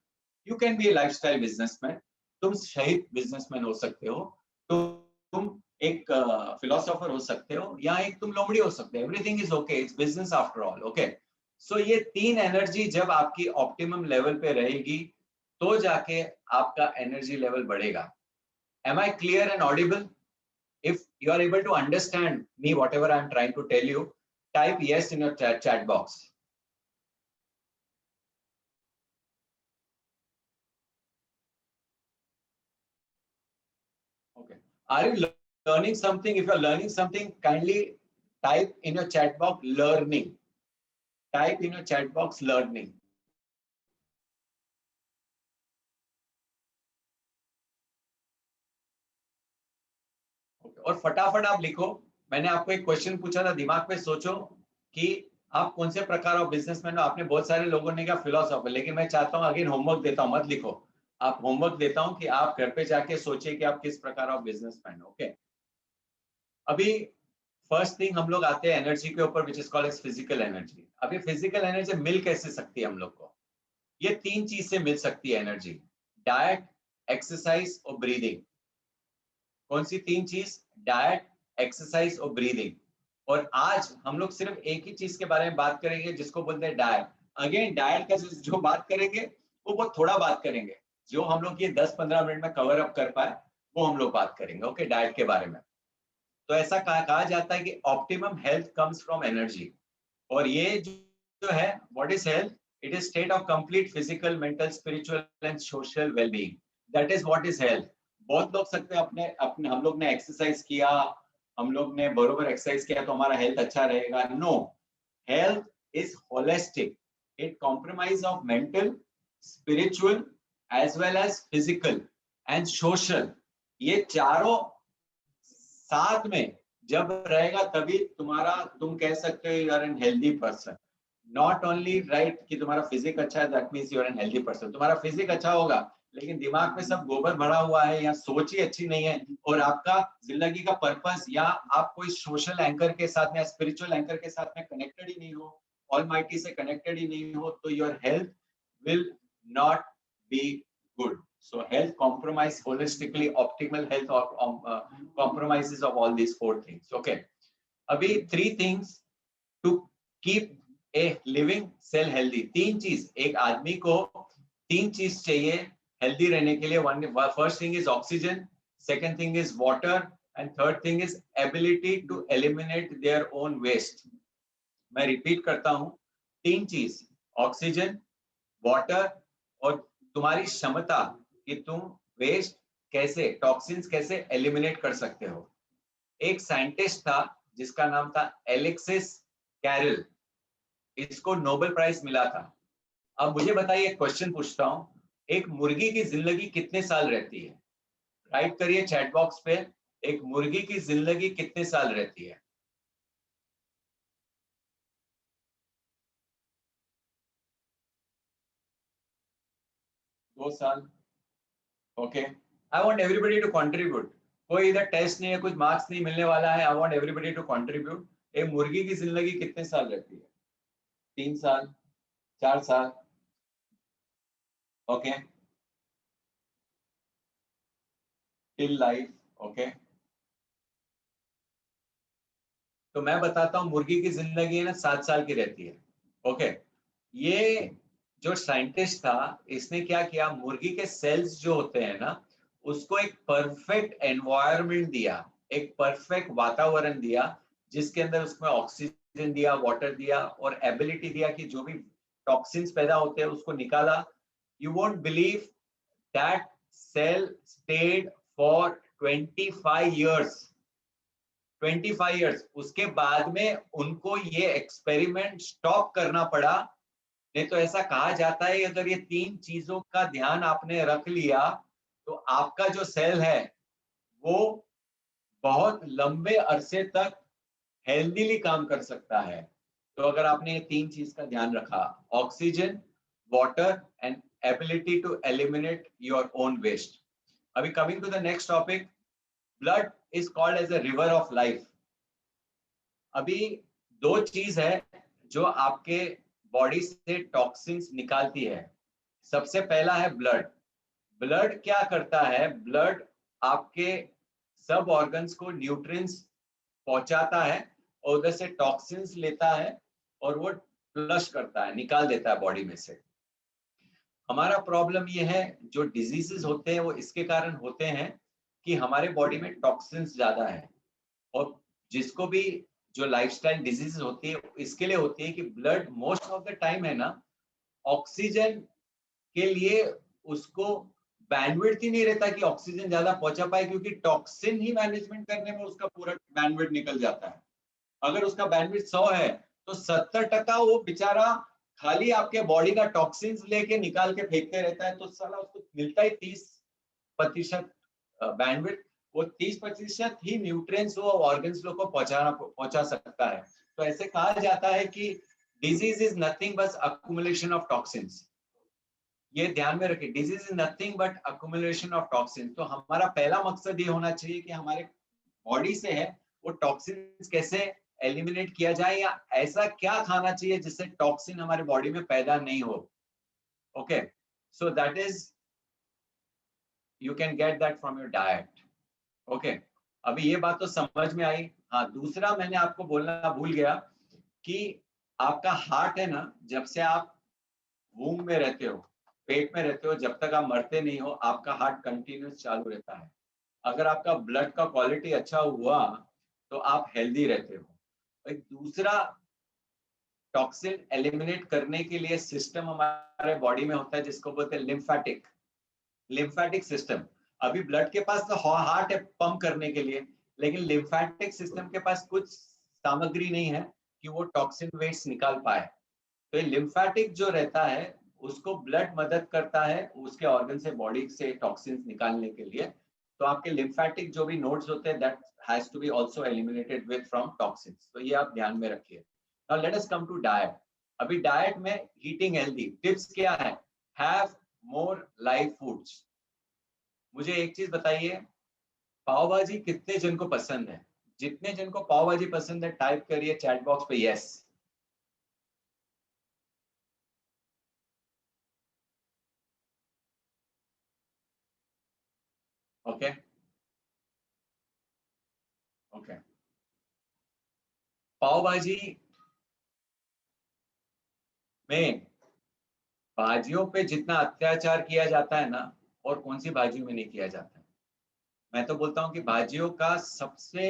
You can be A lifestyle businessman, तुम शहीद बिजनेसमैन हो सकते हो, तुम एक फिलोसोफर हो सकते हो, या एक तुम लोमड़ी हो सकते हो। Everything is okay, it's business after all. Okay, so ये तीन एनर्जी जब आपकी ऑप्टिमम लेवल पे रहेगी तो जाके आपका एनर्जी लेवल बढ़ेगा। Am I clear and audible? If you are able to understand me, whatever I am trying to tell you, type yes in your chat box. Okay. Are you learning something? If you are learning something, kindly type in your chat box learning. Type in your chat box learning. Okay. और फटाफट आप लिखो। मैंने आपको एक question पूछा था, दिमाग पे सोचो कि आप कौन से प्रकार ऑफ बिजनेसमैन हो। आपने बहुत सारे लोगों ने कहा फिलोसोफर, लेकिन मैं चाहता हूँ अगेन होमवर्क देता हूँ, मत लिखो। आप होमवर्क देता हूँ कि आप घर पे जाके सोचिए कि आप किस प्रकार ऑफ बिजनेसमैन हो। ओके, अभी फर्स्ट थिंग हम लोग आते हैं एनर्जी के ऊपर, which is called as physical energy. अभी फिजिकल एनर्जी मिल कैसे सकती है हम लोग को? ये तीन चीज से मिल सकती है एनर्जी, डाइट, एक्सरसाइज और ब्रीदिंग। कौन सी तीन चीज? डाइट, एक्सरसाइज और ब्रीदिंग। और आज हम लोग सिर्फ एक ही चीज के बारे में बात करेंगे जिसको बोलते हैं डाइट। अगेन डाइट का जो बात करेंगे वो बहुत थोड़ा बात करेंगे, जो हम लोग ये 10-15 मिनट में कवर अप कर पाए वो हम लोग बात करेंगे। ओके, डाइट के बारे में। तो ऐसा कहा जाता है कि optimum health comes from energy. और ये जो है, what is health? It is state of complete physical, mental, spiritual and social wellbeing. That is what is health. बहुत लोग सकते हैं अपने अपने हम लोग ने एक्सरसाइज किया, हम लोग ने बरोबर एक्सरसाइज किया तो हमारा हेल्थ अच्छा रहेगा। No, health is holistic. It compromise of mental, spiritual as well as physical and social. ये चारों साथ में जब रहेगा तभी तुम कह सकते हो you are an healthy person. Not only right कि तुम्हारा फिजिक अच्छा है, that means you are an healthy person. तुम्हारा फिजिक अच्छा होगा लेकिन दिमाग में सब गोबर भरा हुआ है या सोच ही अच्छी नहीं है, और आपका जिंदगी का पर्पस, या आप कोई सोशल एंकर के साथ में या स्पिरिचुअल एंकर के साथ में कनेक्टेड ही नहीं हो, ऑलमाइटी से कनेक्टेड ही नहीं हो, तो your health will not be good. So health compromise holistically, optimal health or compromises of all these four things. Okay. Abhi 3 things to keep a living cell healthy. 3 चीज, एक आदमी को 3 चीज चाहिए healthy रहने के लिए। First thing is oxygen, second thing is water, and third thing is ability to eliminate their own waste. मैं रिपीट करता हूँ, 3 चीज, ऑक्सीजन, वाटर और तुम्हारी क्षमता कि तुम वेस्ट कैसे, टॉक्सिन्स कैसे एलिमिनेट कर सकते हो। एक साइंटिस्ट था जिसका नाम था एलेक्सिस कैरल, इसको नोबेल प्राइज मिला था। अब मुझे बताइए, क्वेश्चन पूछता हूं, एक मुर्गी की जिंदगी कितने साल रहती है? राइट करिए चैट बॉक्स पे, एक मुर्गी की जिंदगी कितने साल रहती है? दो साल। Okay, I want everybody to contribute. कोई इधर टेस्ट नहीं है, कुछ मार्क्स नहीं मिलने वाला है। I want everybody to contribute. एक मुर्गी की जिंदगी कितने साल रहती है? 3 साल, 4 साल। Okay, till life. ओके, तो मैं बताता हूँ, मुर्गी की जिंदगी है ना 7 साल की रहती है। ओके, ये जो साइंटिस्ट था इसने क्या किया, मुर्गी के सेल्स जो होते हैं ना उसको एक परफेक्ट एनवायरनमेंट दिया, एक परफेक्ट वातावरण दिया जिसके अंदर उसमें ऑक्सीजन दिया, वाटर दिया और एबिलिटी दिया कि जो भी टॉक्सिन्स पैदा होते हैं उसको निकाला। You won't believe that cell stayed for 25 years। 25 years। उसके बाद में उनको ये एक्सपेरिमेंट स्टॉप करना पड़ा। नहीं तो ऐसा कहा जाता है अगर ये 3 चीजों का ध्यान आपने रख लिया तो आपका जो सेल है वो बहुत लंबे अरसे तक हेल्दीली काम कर सकता है। तो अगर आपने ये 3 चीज का ध्यान रखा, oxygen, water and ability to eliminate your own waste. अभी coming to the next topic, blood is called as a river of life. अभी 2 चीज है जो आपके बॉडी से टॉक्सिन्स निकालती है। सबसे पहला है ब्लड। ब्लड क्या करता है? ब्लड आपके सब ऑर्गन्स को न्यूट्रिएंट्स पहुंचाता है और उधर से टॉक्सिन्स लेता है और वो फ्लश करता है, निकाल देता है बॉडी में से। हमारा प्रॉब्लम ये है, जो डिजीजेस होते हैं वो इसके कारण होते हैं कि हमारे बॉडी में टॉक्सिन्स ज्यादा है। और जिसको भी जो लाइफस्टाइल डिजीजेस होती है इसके लिए होती है कि blood most of the time है ना, ऑक्सीजन के लिए उसको बैंडविड्थ ही नहीं रहता कि ऑक्सीजन ज्यादा पहुंचा पाए, क्योंकि टॉक्सिन ही मैनेजमेंट करने में उसका पूरा बैंडविड्थ निकल जाता है। अगर उसका बैंडविड्थ 100 है तो 70% वो बेचारा खाली आपके बॉडी का टॉक्सिन्स लेके निकाल के फेंकते रहता है, तो साला उसको मिलता ही 30% बैंडविड्थ। वो 30% ही न्यूट्रिएंट्स वो ऑर्गन्स लोग को पहुंचा सकता है। तो ऐसे कहा जाता है कि disease is nothing but accumulation of toxins. ये ध्यान में रखिए, disease is nothing but accumulation of toxins. तो हमारा पहला मकसद ये होना चाहिए कि हमारे बॉडी से है वो टॉक्सिन्स कैसे एलिमिनेट किया जाए, या ऐसा क्या खाना चाहिए जिससे टॉक्सिन हमारे बॉडी में पैदा नहीं हो। Okay, so that is you can get that from your diet. Okay, अभी ये बात तो समझ में आई। हाँ, दूसरा मैंने आपको बोलना भूल गया कि आपका हार्ट है ना, जब से आप वूम में रहते हो, पेट में रहते हो, जब तक आप मरते नहीं हो, आपका हार्ट कंटिन्यूस चालू रहता है। अगर आपका ब्लड का क्वालिटी अच्छा हुआ तो आप हेल्दी रहते हो। एक दूसरा टॉक्सिन एलिमिनेट करने के लिए सिस्टम हमारे बॉडी में होता है जिसको बोलते हैं लिम्फेटिक सिस्टम। अभी ब्लड के पास तो हार्ट है पंप करने के लिए, लेकिन लिम्फेटिक सिस्टम के पास कुछ सामग्री नहीं है कि वो टॉक्सिन वेस्ट निकाल पाए। तो ये लिम्फेटिक जो रहता है उसको ब्लड मदद करता है उसके ऑर्गन से, बॉडी से टॉक्सिन्स निकालने के लिए। तो आपके लिम्फेटिक जो भी नोड्स होते हैं that has to be also eliminated with from toxins. तो ये आप ध्यान में रखिए। Now let us come to diet. अभी डाइट में ईटिंग हेल्दी टिप्स क्या है? Have more live foods. मुझे एक चीज बताइए, पाव भाजी कितने जन को पसंद है? जितने जन को पाव भाजी पसंद है टाइप करिए चैट बॉक्स पे यस। ओके ओके, पाव भाजी में भाजियों पे जितना अत्याचार किया जाता है ना, और कौन सी भाजियों में नहीं किया जाता है। मैं तो बोलता हूँ कि भाजियों का सबसे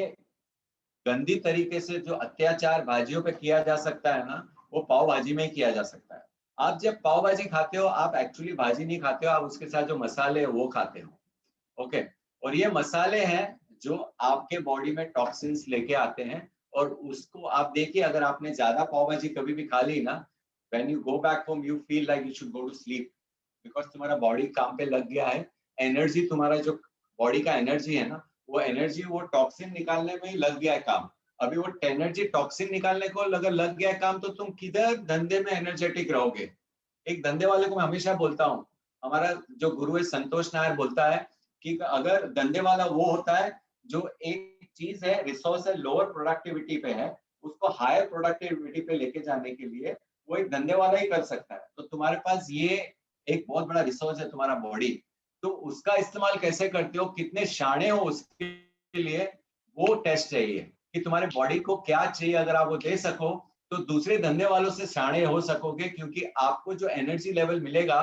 गंदी तरीके से जो अत्याचार भाजियों पे किया जा सकता है ना, वो पाव भाजी में ही किया जा सकता है। आप जब पाव भाजी खाते हो, आप एक्चुअली भाजी नहीं खाते हो, आप उसके साथ जो मसाले है वो खाते हो। ओके, और ये मसाले हैं जो आपके बॉडी में टॉक्सिन्स लेके आते हैं, और उसको आप देखिए, अगर आपने ज्यादा पाव भाजी कभी भी खा ली ना, when you go back home you feel like you should go to sleep because तुम्हारा बॉडी काम पे लग गया है। एनर्जी, तुम्हारा जो बॉडी का एनर्जी है ना, वो एनर्जी वो टॉक्सिन निकालने में ही लग गया है काम। अभी वो एनर्जी टॉक्सिन निकालने को अगर लग गया है काम, तो तुम किधर धंधे में एनर्जेटिक रहोगे। एक धंधे वाले को मैं हमेशा बोलता हूँ, हमारा जो गुरु है संतोष नायर बोलता है कि अगर धंधे वाला वो होता है जो एक चीज है, रिसोर्स है, लोअर प्रोडक्टिविटी पे है, उसको हायर प्रोडक्टिविटी पे लेके जाने के लिए वो एक धंधे वाला ही कर सकता है। तो तुम्हारे पास ये एक बहुत बड़ा रिसोर्स है तुम्हारा बॉडी, तो उसका इस्तेमाल कैसे करते हो, कितने शाणे हो उसके लिए, वो टेस्ट चाहिए कि तुम्हारे बॉडी को क्या चाहिए। अगर आप वो दे सको तो दूसरे धंधे वालों से शाणे हो सकोगे, क्योंकि आपको जो एनर्जी लेवल मिलेगा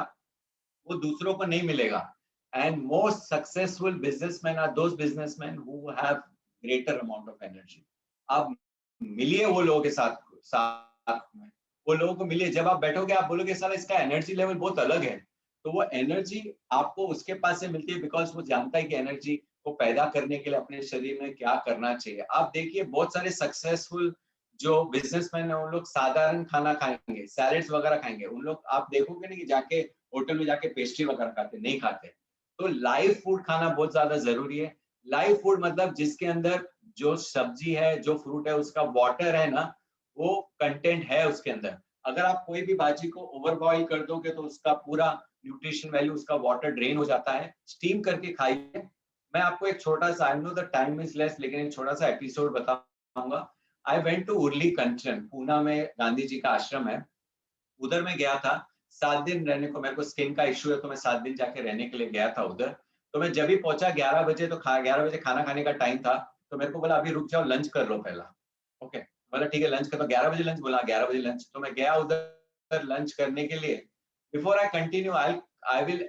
वो दूसरों को नहीं मिलेगा। And most successful businessman are those businessman who have greater amount of energy. आप मिलिए वो लोगों के साथ में, वो लोगों को मिलिए। जब आप बैठोगे आप बोलोगे साला इसका एनर्जी लेवल बहुत अलग है, तो वो एनर्जी आपको उसके पास से मिलती है बिकॉज वो जानता है कि एनर्जी को पैदा करने के लिए अपने शरीर में क्या करना चाहिए। आप देखिए बहुत सारे सक्सेसफुल जो बिजनेसमैन है, उन लोग साधारण खाना खाएंगे, सैलेड्स वगैरह खाएंगे। उन लोग आप देखोगे नहीं कि जाके होटल में जाके पेस्ट्री वगैरह खाते, नहीं खाते। तो लाइव फूड खाना बहुत ज्यादा जरूरी है। लाइव फूड मतलब जिसके अंदर जो सब्जी है, जो फ्रूट है, उसका वाटर है ना, वो कंटेंट है उसके अंदर। अगर आप कोई भी भाजी को ओवर बॉईल कर दोगे तो उसका पूरा न्यूट्रिशन वैल्यू, उसका वाटर ड्रेन हो जाता है। स्टीम करके खाइए। मैं आपको एक छोटा सा, I know the time is less, लेकिन एक छोटा सा एपिसोड बताऊंगा। आई वेंट टू उर्ली कंचन, पूना में गांधी जी का आश्रम है, उधर मैं गया था 7 दिन रहने को। मेरे को स्किन का इश्यू है तो मैं 7 दिन जाके रहने के लिए गया था उधर। तो मैं जब भी पहुंचा 11 बजे, तो 11 बजे खाना खाने का टाइम था। तो मेरे को बोला अभी रुक जाओ, लंच कर लो पहला। ओके, बोला ठीक है लंच कर लो। 11 बजे लंच बोला, 11 बजे लंच। तो मैं गया उधर लंच करने के लिए। Before I continue, I will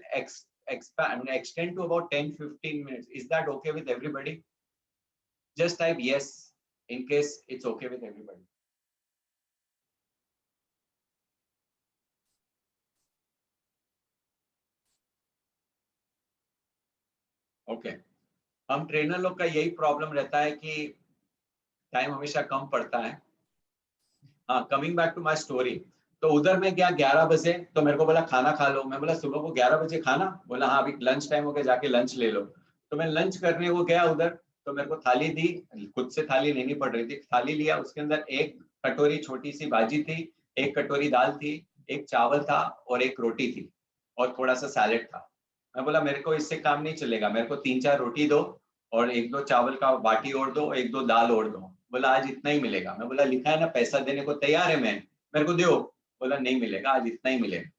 expand, extend to about 10-15 minutes. Is that okay with everybody? Just type yes in case it's okay with everybody. Okay, हम ट्रेनर लोग का यही प्रॉब्लम रहता है कि टाइम हमेशा कम पड़ता है। हाँ, coming back to my story. तो उधर मैं गया 11 बजे, तो मेरे को बोला खाना खा लो। मैं बोला सुबह को 11 बजे खाना? बोला हाँ, अभी लंच टाइम हो गया, जाके लंच ले लो। तो मैं लंच करने को गया उधर, तो मेरे को थाली दी, खुद से थाली लेनी पड़ रही थी। थाली लिया, उसके अंदर एक कटोरी छोटी सी भाजी थी, एक कटोरी दाल थी, एक चावल था और एक रोटी थी और थोड़ा सा सैलेड था। मैं बोला मेरे को इससे काम नहीं चलेगा, मेरे को 3-4 रोटी दो और 1-2 चावल का बाटी और दो, 1-2 दाल और दो। बोला आज इतना ही मिलेगा। मैं बोला लिखा है ना पैसा देने को तैयार है मैं, मेरे को दो। बोला नहीं मिलेगा, आज इतना ही मिलेगा।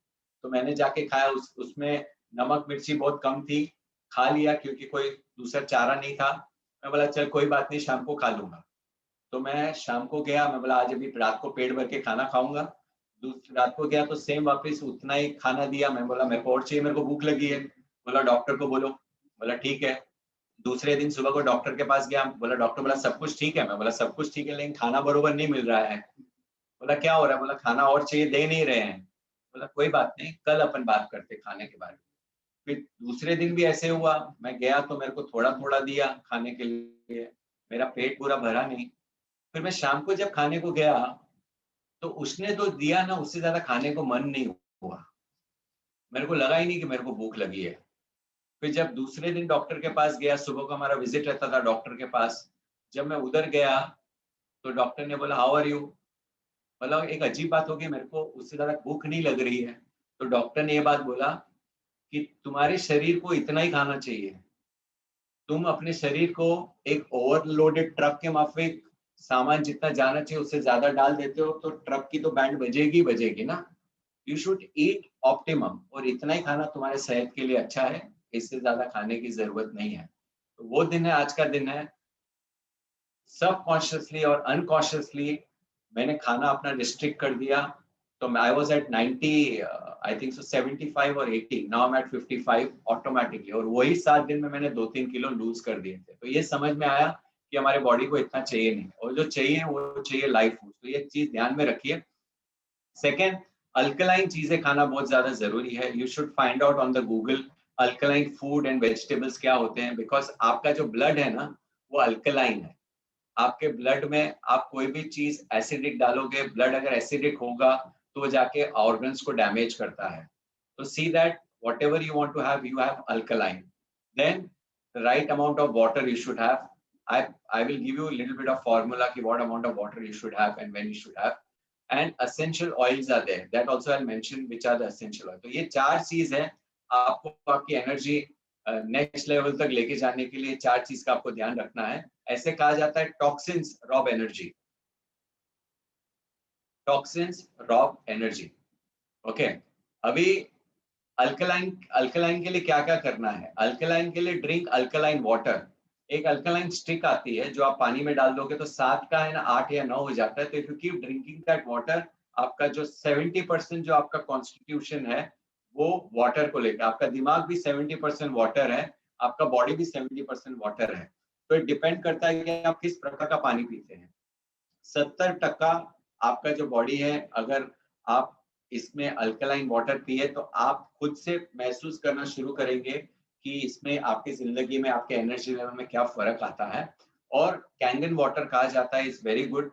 तो मैंने जाके खाया, उसमें नमक मिर्ची बहुत कम थी, खा लिया क्योंकि कोई दूसरा चारा नहीं था। मैं बोला चल कोई बात नहीं, शाम को खा लूंगा। तो मैं शाम को गया, मैं बोला आज अभी रात को पेट भर के खाना खाऊंगा। रात को गया तो सेम वापस उतना ही खाना दिया। मैं बोला मेरे को और चाहिए, मेरे को भूख लगी है। बोला डॉक्टर को बोलो। बोला ठीक है। दूसरे दिन सुबह को डॉक्टर के पास गया, बोला डॉक्टर बोला सब कुछ ठीक है? मैं बोला सब कुछ ठीक है, लेकिन खाना बरोबर नहीं मिल रहा है। बोला क्या हो रहा है? बोला खाना और चाहिए, दे नहीं रहे हैं। बोला कोई बात नहीं, कल अपन बात करते खाने के बारे में। फिर दूसरे दिन भी ऐसे हुआ, मैं गया तो मेरे को थोड़ा थोड़ा दिया खाने के लिए, मेरा पेट पूरा भरा नहीं। फिर मैं शाम को जब खाने को गया तो उसने तो दिया ना, उससे ज्यादा खाने को मन नहीं हुआ। मेरे को लगा ही नहीं कि मेरे को भूख लगी है। फिर जब दूसरे दिन डॉक्टर के पास गया, सुबह का हमारा विजिट रहता था डॉक्टर के पास, जब मैं उधर गया तो डॉक्टर ने बोला हाउ आर यू। मतलब एक अजीब बात होगी, मेरे को उससे ज्यादा भूख नहीं लग रही है। तो डॉक्टर ने ये बात बोला कि तुम्हारे शरीर को इतना ही खाना चाहिए। तुम अपने शरीर को एक ओवरलोडेड ट्रक के माफिक सामान जितना जाना चाहिए उससे ज्यादा डाल देते हो, तो ट्रक की तो बैंड बजेगी बजेगी ना। यू शुड ईट ऑप्टिमम, और इतना ही खाना तुम्हारे सेहत के लिए अच्छा है, इससे ज्यादा खाने की जरूरत नहीं है। तो वो दिन है, आज का दिन है। सबकॉन्शियसली और अनकॉन्शियसली मैंने खाना अपना रिस्ट्रिक्ट कर दिया। तो I was at 90, I think so 75 और 80, now I am at 55 automatically. और वही 7 दिन में मैंने 2-3 किलो लूज कर दिए थे। तो ये समझ में आया कि हमारे बॉडी को इतना चाहिए नहीं, और जो चाहिए वो चाहिए लाइफ फूड। तो ये चीज ध्यान में रखिए। सेकेंड, अल्कलाइन चीजें खाना बहुत ज्यादा जरूरी है। You should find out on the Google alkaline food and vegetables क्या होते हैं, बिकॉज आपका जो ब्लड है ना वो अल्कलाइन है। आपके ब्लड में आप कोई भी चीज एसिडिक डालोगे, ब्लड अगर एसिडिक होगा तो वो जाके ऑर्गन्स को डैमेज करता है। तो see that whatever you want to have, you have alkaline. Then the right amount of water you should have. I will give you a little bit of formula ki what amount of water you should have and when you should have. And essential oils are there. That also I'll mention which are the essential oils. तो ये 4 चीज है आपको आपकी energy next level तक लेके जाने के लिए। 4 चीज का आपको ध्यान रखना है। ऐसे कहा जाता है toxins rob energy, toxins rob energy. Okay, अभी अल्कलाइन के लिए क्या क्या करना है? अल्कलाइन के लिए ड्रिंक अल्कलाइन वाटर। एक अल्कलाइन स्टिक आती है जो आप पानी में डाल दोगे तो 7 का है ना 8 या 9 हो जाता है। तो if you keep drinking that water, आपका जो 70% जो आपका कॉन्स्टिट्यूशन है वो वाटर को लेकर, आपका दिमाग भी 70% वाटर है, आपका बॉडी भी 70% वाटर है। तो ये डिपेंड करता है कि आप किस प्रकार का पानी पीते हैं। 70% आपका जो बॉडी है, अगर आप इसमें अल्कलाइन वाटर पिए तो आप खुद से महसूस करना शुरू करेंगे कि इसमें आपकी जिंदगी में आपके एनर्जी लेवल में क्या फर्क आता है। और कैंगन वाटर कहा जाता है, is very good.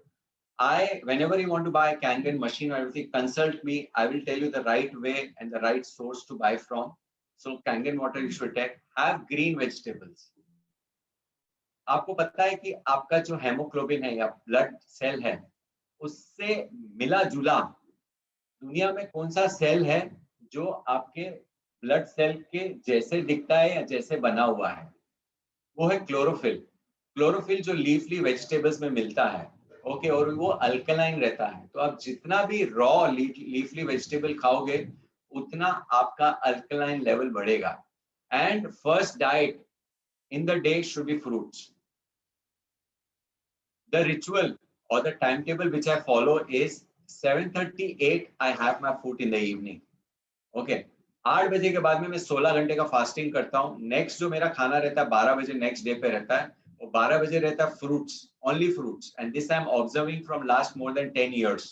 Whenever you want to buy a Kangen machine or everything, consult me. I will tell you the right way and the right source to buy from. So Kangen water you should take. Have green vegetables. आपको पता है कि आपका जो haemoglobin है या blood cell है उससे मिला जुला दुनिया में कौन सा सेल है जो आपके ब्लड सेल के जैसे दिखता है या जैसे बना हुआ है, वो है क्लोरोफिल। क्लोरोफिल जो लीफली वेजिटेबल्स में मिलता है, ओके, और वो अल्कलाइन रहता है। तो आप जितना भी रॉ लीफली वेजिटेबल खाओगे उतना आपका अल्कलाइन लेवल बढ़ेगा। And first diet in the day should be fruits. The ritual or the timetable which I follow is 7:38 I have my food in the evening. Okay. 8 बजे के बाद में मैं 16 घंटे का फास्टिंग करता हूँ। नेक्स्ट जो मेरा खाना रहता है 12 बजे नेक्स्ट डे पे रहता है, वो 12 बजे रहता है fruits, only fruits, and this I am observing from last more than 10 years,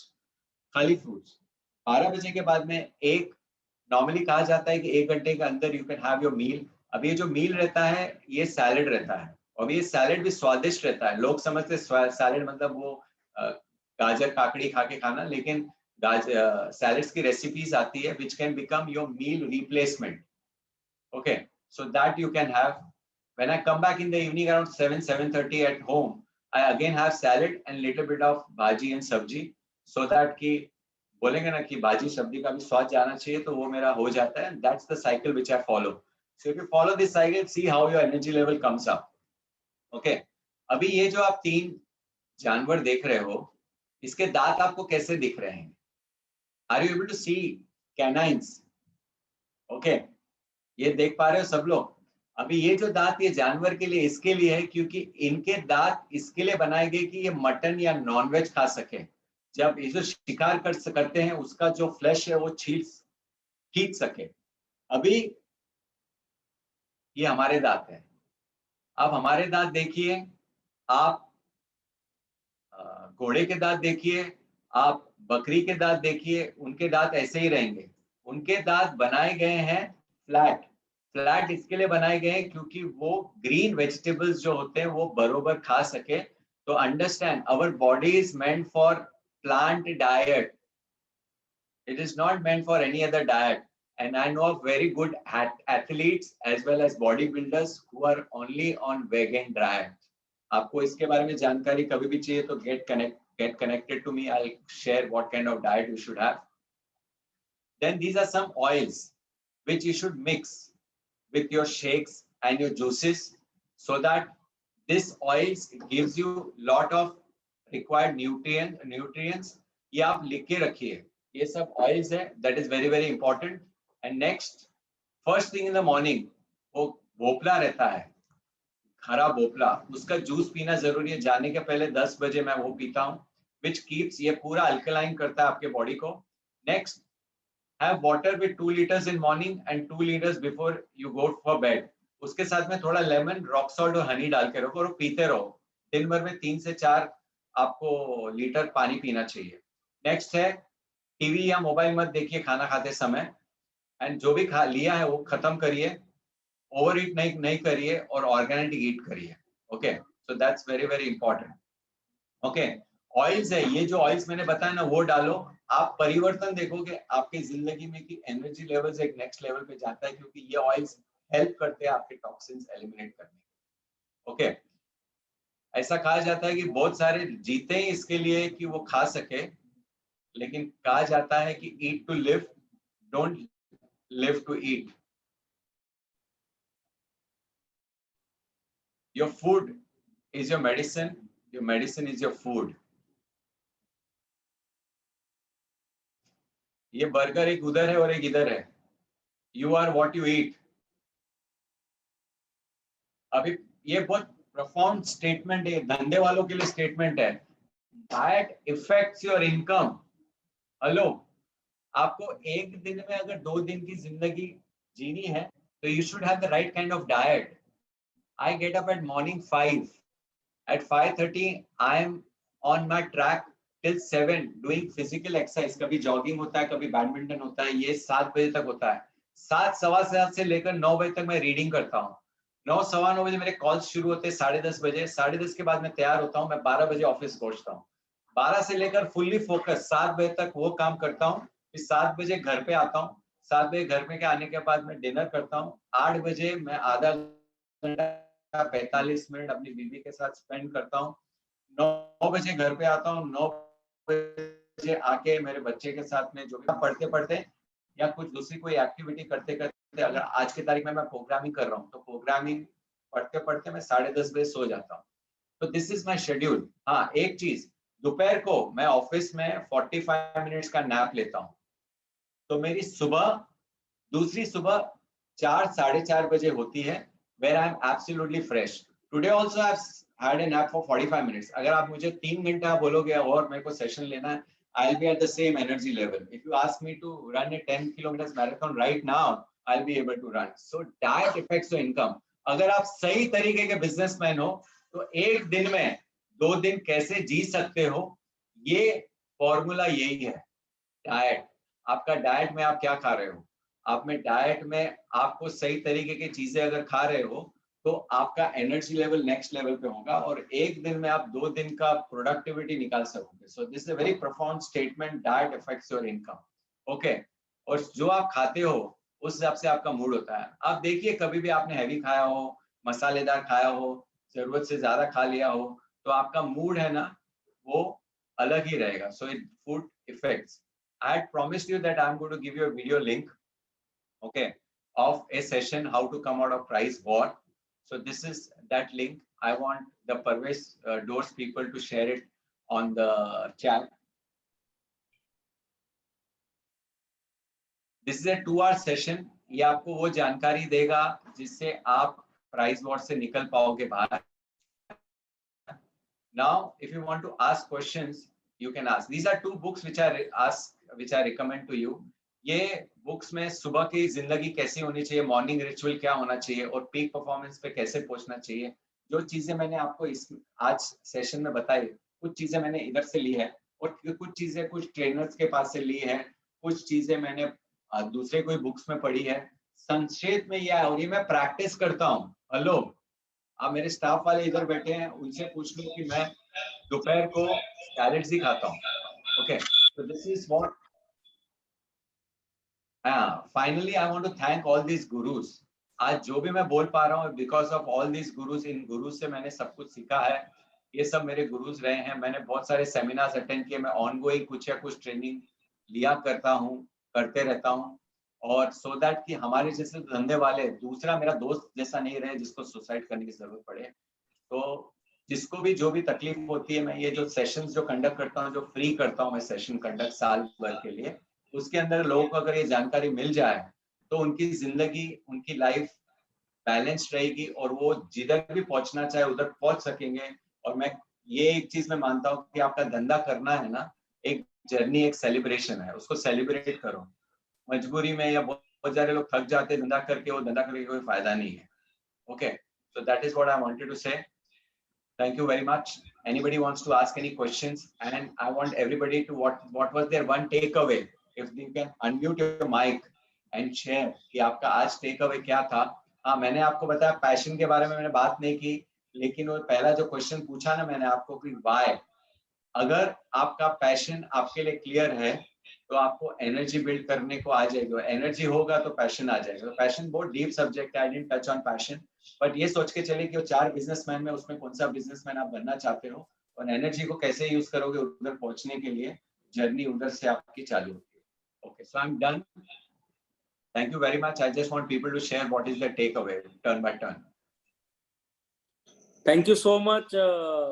खाली फ्रूट्स। 12 बजे के बाद में एक नॉर्मली कहा जाता है कि 1 घंटे के अंदर you can have your meal. अब ये जो मील रहता है ये सैलेड रहता है, और ये सैलेड भी स्वादिष्ट रहता है। लोग समझते सैलेड मतलब वो गाजर काकड़ी खा के खाना, लेकिन सैलेड्स की रेसिपीज आती है which can become your meal replacement. Okay, so that you can have. When I come back in the evening around 7:30 at home, I again have salad and little bit of bhaji and sabji, so that कि बोलेंगे ना कि भाजी सब्जी का भी स्वाद जाना चाहिए, तो वो मेरा हो जाता है। That's the cycle which I follow. So if you follow this cycle, see how your energy level comes up. Okay, अभी ये जो आप 3 जानवर देख रहे हो, इसके दांत आपको कैसे दिख रहे हैं? Are you able to see canines? Okay, ये देख पा रहे हो सब लोग? अभी ये जो दांत ये जानवर के लिए इसके लिए है क्योंकि इनके दांत इसके लिए बनाए गए कि ये मटन या नॉनवेज खा सके। जब ये जो शिकार करते हैं उसका जो फ्लैश है वो खींच सके। अभी ये हमारे दांत है। अब हमारे दांत देखिए, आप घोड़े के दांत देखिए, आप बकरी के दांत देखिए, उनके दांत ऐसे ही रहेंगे। उनके दांत बनाए गए हैं फ्लैट इसके लिए बनाए गए हैं क्योंकि वो ग्रीन वेजिटेबल्स जो होते हैं वो बरोबर खा सके। तो understand, our body is meant for plant diet, it is not meant for any other diet. And I know of very good athletes as well as bodybuilders who are only on vegan diet. आपको इसके बारे में जानकारी कभी भी चाहिए तो get connected to me. I'll share what kind of diet you should have. Then these are some oils which you should mix with your shakes and your juices, so that this oils gives you lot of required nutrients. ये आप लिख के रखिए, ये सब oils है, that is very very important. And next, first thing in the morning, वो भोपला रहता है, हरा भोपला, उसका जूस पीना जरूरी है। जाने के पहले 10 बजे मैं वो पीता हूँ, which keeps, ये पूरा अल्कलाइन करता है आपके बॉडी को। Next, have water with 2 liters in morning and 2 liters before you go for bed. उसके साथ में थोड़ा लेमन, रॉक सॉल्ट और हनी डाल के रखो और पीते रहो। दिन भर में 3 से 4 आपको लीटर पानी पीना चाहिए। नेक्स्ट है, टीवी या मोबाइल मत देखिए खाना खाते समय, एंड जो भी खा लिया है वो खत्म करिए, ओवर ईट नहीं करिए और ऑर्गेनिक ईट करिए। Okay, so that's very very important. Okay, oils है, ये जो ऑयल्स मैंने बताया ना वो डालो, आप परिवर्तन देखोगे आपकी जिंदगी में कि एनर्जी लेवल्स एक नेक्स्ट लेवल पे जाता है, क्योंकि ये ऑयल्स हेल्प करते हैं आपके टॉक्सिन्स एलिमिनेट करने में। ओके, ऐसा कहा जाता है कि बहुत सारे जीते ही इसके लिए कि वो खा सके, लेकिन कहा जाता है कि eat to live, don't live to eat. Your food is your medicine, your medicine is your food. ये बर्गर एक उधर है और एक इधर है। You are what you eat. अभी ये बहुत profound statement है, धंधे वालों के लिए statement है। Diet affects your income. Hello, आपको एक दिन में अगर 2 दिन की जिंदगी जीनी है तो you should have the right kind of diet. I get up at morning 5. At 5:30 I am on my track till 7 doing physical exercise. कभी जॉगिंग होता है, कभी बैडमिंटन होता है, ये 7 बजे तक होता है। 7 सवा 7 से लेकर 9 बजे तक मैं रीडिंग करता हूँ। 9 सवा 9 बजे मेरे कॉल्स शुरू होते हैं, 10:30 बजे, 10:30 के बाद मैं तैयार होता हूँ, मैं 12 बजे ऑफिस पहुंचता हूँ। 12 से लेकर फुल्ली फोकस 7 बजे तक वो काम करता हूँ, फिर 7 बजे घर पे आता हूँ। 7 बजे घर पे आने के बाद मैं डिनर करता हूँ। 8 बजे मैं आधा घंटा 45 मिनट अपनी बीवी के साथ स्पेंड करता हूँ। 9 बजे घर पे आता हूँ, 9 बजे आके मेरे बच्चे के साथ में जो भी पढ़ते पढ़ते या कुछ दूसरी कोई एक्टिविटी करते करते, अगर आज की तारीख में मैं प्रोग्रामिंग कर रहा हूँ तो प्रोग्रामिंग पढ़ते पढ़ते मैं 10:30 बजे सो जाता हूँ। तो दिस इज माई शेड्यूल। हाँ, एक चीज, दोपहर को मैं ऑफिस में 45 मिनट्स का नैप लेता हूँ, तो मेरी सुबह, दूसरी सुबह 4-4:30 बजे होती है, where I am absolutely fresh. Today also I have had a nap for 45 minutes. अगर आप मुझे 3 घंटा बोलोगे और मेरे को सेशन लेना है, I'll be at the same energy level. If you ask me to run a 10 kilometers marathon right now, I'll be able to run. So diet affects your income. अगर आप सही तरीके के बिजनेसमैन हो तो एक दिन में 2 दिन कैसे जी सकते हो, ये फॉर्मूला यही है, डाइट। आपका डाइट में आप क्या खा रहे हो, आप में डाइट में आपको सही तरीके की चीजें अगर खा रहे हो तो आपका एनर्जी लेवल नेक्स्ट लेवल पे होगा और एक दिन में आप 2 दिन का प्रोडक्टिविटी निकाल सकोगे। So this is a very profound statement, diet affects your income. Okay, और जो आप खाते हो उस हिसाब से आपका मूड होता है। आप देखिए, कभी भी आपने हैवी खाया हो, मसालेदार खाया हो, जरूरत से ज्यादा खा लिया हो, तो आपका मूड है ना, वो अलग ही रहेगा। So it food effects. I had promised you that I'm going to give you a video link, okay, of a session how to come out of price war. So this is that link. I want the Parvesh Doors people to share it on the chat. This is a 2-hour session. ये आपको वो जानकारी देगा जिससे आप price war से निकल पाओगे बाहर। Now, if you want to ask questions, you can ask. These are 2 books which I recommend to you. ये बुक्स में सुबह की जिंदगी कैसी होनी चाहिए, मॉर्निंग रिचुअल क्या होना चाहिए और पीक परफॉर्मेंस पे कैसे पहुंचना चाहिए, जो चीजें मैंने आपको इस आज सेशन में बताई, कुछ चीजें मैंने इधर से ली है और कुछ चीजें कुछ ट्रेनर्स के पास से ली है, कुछ चीजें मैंने दूसरे कोई बुक्स में पढ़ी है। संक्षेप में यह है, और ये मैं प्रैक्टिस करता हूँ। हेलो, आप मेरे स्टाफ वाले इधर बैठे हैं, उनसे पूछ लो कि मैं दोपहर को सैलेड्स ही खाता हूँ। Okay, so this is what finally I want to thank all these gurus. आज जो भी मैं बोल पा रहा हूँ because of all these gurus, इन गुरुज से मैंने सब कुछ सीखा है। ये सब मेरे गुरुज रहे हैं। मैंने बहुत सारे सेमिनार्स अटेंड किए, मैं ऑनगोइंग कुछ या कुछ ट्रेनिंग लिया करता हूँ, करते रहता हूँ, और सो दैट कि हमारे जैसे धंधे वाले दूसरा मेरा दोस्त जैसा नहीं रहे जिसको सुसाइड करने की जरूरत पड़े। तो जिसको भी जो भी तकलीफ होती है, मैं ये जो सेशंस जो कंडक्ट करता हूँ, जो फ्री करता हूँ मैं सेशन कंडक्ट साल भर के लिए, उसके अंदर लोगों को अगर ये जानकारी मिल जाए तो उनकी जिंदगी, उनकी लाइफ बैलेंस्ड रहेगी और वो जिधर भी पहुंचना चाहे उधर पहुंच सकेंगे। और मैं ये एक चीज में मानता हूँ कि आपका धंधा करना है ना, एक जर्नी, एक सेलिब्रेशन है, उसको सेलिब्रेट करो। मजबूरी में या बहुत सारे लोग थक जाते हैं धंधा करके, वो धंधा करके कोई फायदा नहीं है। Okay, so that is what I wanted to say. Thank you very much. Anybody wants to ask any questions? And I want everybody to what was their one takeaway? If you can unmute your mic and share कि आपका आज takeaway क्या था। हाँ, मैंने आपको बताया passion के बारे में मैंने बात नहीं की, लेकिन वो पहला जो क्वेश्चन पूछा ना मैंने आपको कि why, अगर आपका पैशन आपके लिए क्लियर है तो आपको एनर्जी बिल्ड करने को आ जाएगी, एनर्जी होगा तो पैशन आ जाएगा। तो पैशन बहुत डीप सब्जेक्ट है, I didn't touch on passion, but ये सोच के चले कि वो 4 बिजनेसमैन में उसमें कौन सा बिजनेसमैन आप बनना चाहते हो और एनर्जी को कैसे यूज करोगे उधर पहुंचने के लिए, जर्नी उधर से आपकी चालू होती है। Okay, so I am done. Thank you very much. I just want people to share what is the take away turn by turn. Thank you so much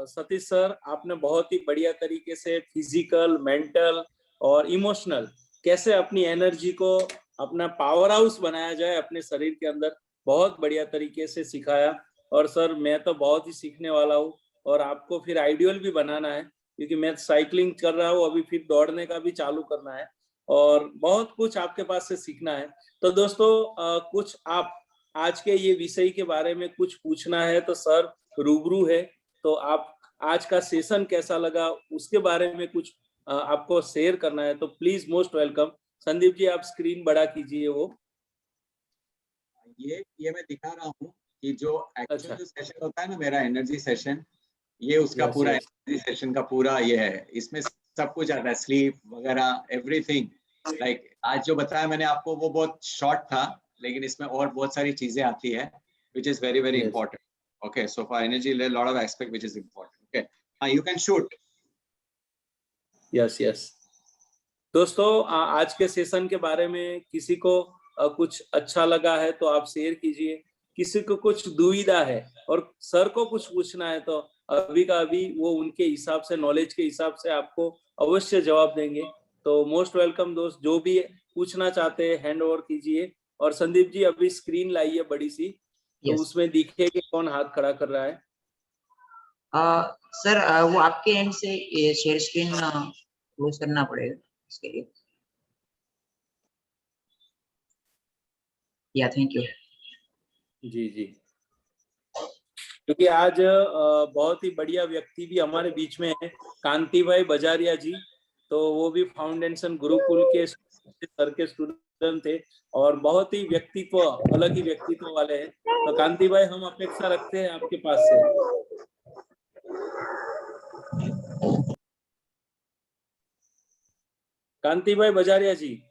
Satish sir, आपने बहुत ही बढ़िया तरीके से फिजिकल, मेंटल और इमोशनल कैसे अपनी energy को अपना पावर हाउस बनाया जाए अपने शरीर के अंदर, बहुत बढ़िया तरीके से सिखाया। और सर मैं तो बहुत ही सीखने वाला हूँ और आपको फिर आइडियल भी बनाना है, क्योंकि मैं साइकिलिंग कर रहा हूँ अभी, फिर दौड़ने का भी चालू करना है और बहुत कुछ आपके पास से सीखना है। तो दोस्तों कुछ आप आज के ये विषय के बारे में कुछ पूछना है तो सर रूबरू है, तो आप आज का सेशन कैसा लगा उसके बारे में कुछ आपको शेयर करना है तो please most welcome. Sandeep ji आप स्क्रीन बड़ा कीजिए। वो ये मैं दिखा रहा हूँ कि जो एक्चुअल अच्छा, सेशन होता है ना मेरा एनर्जी सेशन, ये उसका yes, पूरा yes. एनर्जी सेशन का पूरा ये है, इसमें सब कुछ आता है, स्लीप वगैरह एवरीथिंग। लाइक आज जो बताया मैंने आपको वो बहुत शॉर्ट था, लेकिन इसमें और बहुत सारी चीजें आती है which is very very Yes. important. Okay, so for energy there are a lot of aspect which is important. Okay, you can shoot. Yes yes. दोस्तों आज के सेशन के बारे में किसी को कुछ अच्छा लगा है तो आप शेयर कीजिए, किसी को कुछ दुविधा है और सर को कुछ पूछना है तो अभी का अभी वो उनके हिसाब से, नॉलेज के हिसाब से आपको अवश्य जवाब देंगे। तो मोस्ट वेलकम दोस्त, जो भी पूछना चाहते हैं हैंड ओवर कीजिए। और संदीप जी अभी स्क्रीन लाइए बड़ी सी, तो Yes. उसमें दिखे कि कौन हाथ खड़ा कर रहा है। सर वो आपके एंड से शेयर स्क्रीन क्लोज करना पड़ेगा इसके लिए। या थैंक यू। जी जी, क्योंकि आज बहुत ही बढ़िया व्यक्ति भी हमारे बीच में है, कांति भाई बजारिया जी। तो वो भी फाउंडेशन गुरुकुल के सर के स्टूडेंट थे और बहुत ही व्यक्तित्व, अलग ही व्यक्तित्व वाले हैं। तो कांति भाई हम अपेक्षा रखते हैं आपके पास से। कांति भाई बजारिया जी।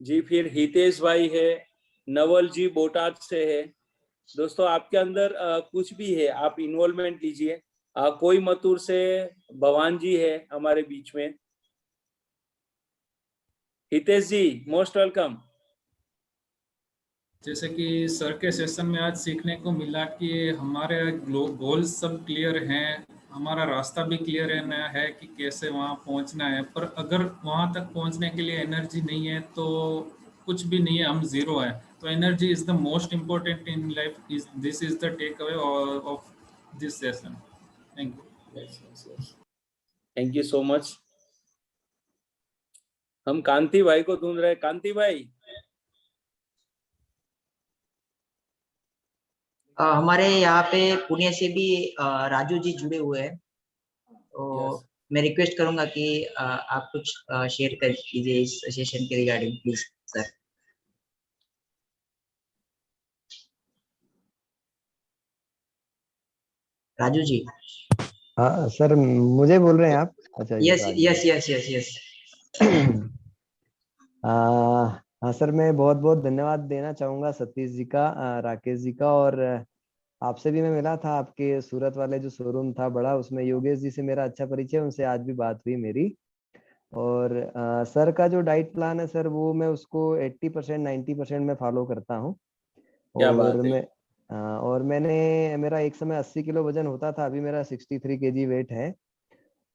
जी, फिर हितेश भाई है, नवल जी बोटाद से है। दोस्तों आपके अंदर कुछ भी है आप इन्वॉल्वमेंट लीजिए। कोई मतूर से भवान जी है हमारे बीच में। हितेश जी मोस्ट वेलकम। जैसे कि सर के सेशन में आज सीखने को मिला कि हमारे गोल्स सब क्लियर हैं, हमारा रास्ता भी क्लियर है कि कैसे वहाँ पहुँचना है, पर अगर वहाँ तक पहुँचने के लिए एनर्जी नहीं है तो कुछ भी नहीं है, हम जीरो है। तो energy is the most important in life, this is the take away of this session. Thank you. Thank you so much. हम कांति भाई को ढूंढ रहे हैं। कांति भाई हमारे यहाँ पे पुणे से भी राजू जी जुड़े हुए हैं, तो यस। मैं रिक्वेस्ट करूंगा कि आप कुछ शेयर कर कीजिए इस सेशन के regarding please sir. Raju ji. हाँ सर, मुझे बोल रहे हैं आप? अच्छा, ये yes Raju. Yes yes yes yes. हाँ सर, मैं बहुत बहुत धन्यवाद देना चाहूँगा सतीश जी का, राकेश जी का, और आपसे भी मैं मिला था आपके सूरत वाले जो शोरूम था बड़ा, उसमें योगेश जी से मेरा अच्छा परिचय, उनसे आज भी बात हुई मेरी। और सर का जो डाइट प्लान है सर, वो मैं उसको 80% 90% में फॉलो करता हूँ। क्या और बात है। मैं और मेरा एक समय 80 किलो वजन होता था, अभी मेरा 63 kg वेट है।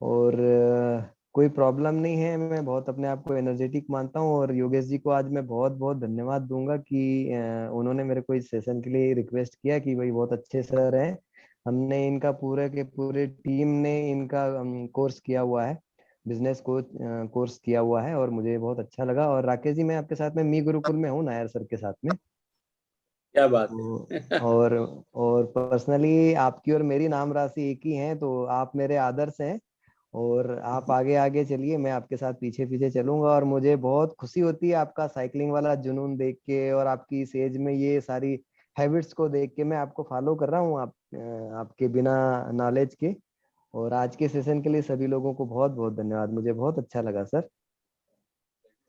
और कोई प्रॉब्लम नहीं है, मैं बहुत अपने आप को एनर्जेटिक मानता हूँ। और योगेश जी को आज मैं बहुत बहुत धन्यवाद दूंगा कि उन्होंने मेरे को इस सेशन के लिए रिक्वेस्ट किया कि भाई बहुत अच्छे सर हैं, हमने इनका पूरे के पूरे टीम ने इनका कोर्स किया हुआ है, बिजनेस कोर्स किया हुआ है, और मुझे बहुत अच्छा लगा। और राकेश जी, मैं आपके साथ में मी गुरुकुल में हूँ, नायर सर के साथ में। क्या बात है। और पर्सनली आपकी और मेरी नाम राशि एक ही है, तो आप मेरे आदर्श हैं। और आप आगे आगे चलिए, मैं आपके साथ पीछे पीछे चलूंगा। और मुझे बहुत खुशी होती है आपका साइकिलिंग वाला जुनून देख के, और आपकी इस एज में ये सारी हैबिट्स को देख के मैं आपको फॉलो कर रहा हूँ, आपके बिना नॉलेज के। और आज के सेशन के लिए सभी लोगों को बहुत बहुत धन्यवाद, मुझे बहुत अच्छा लगा sir.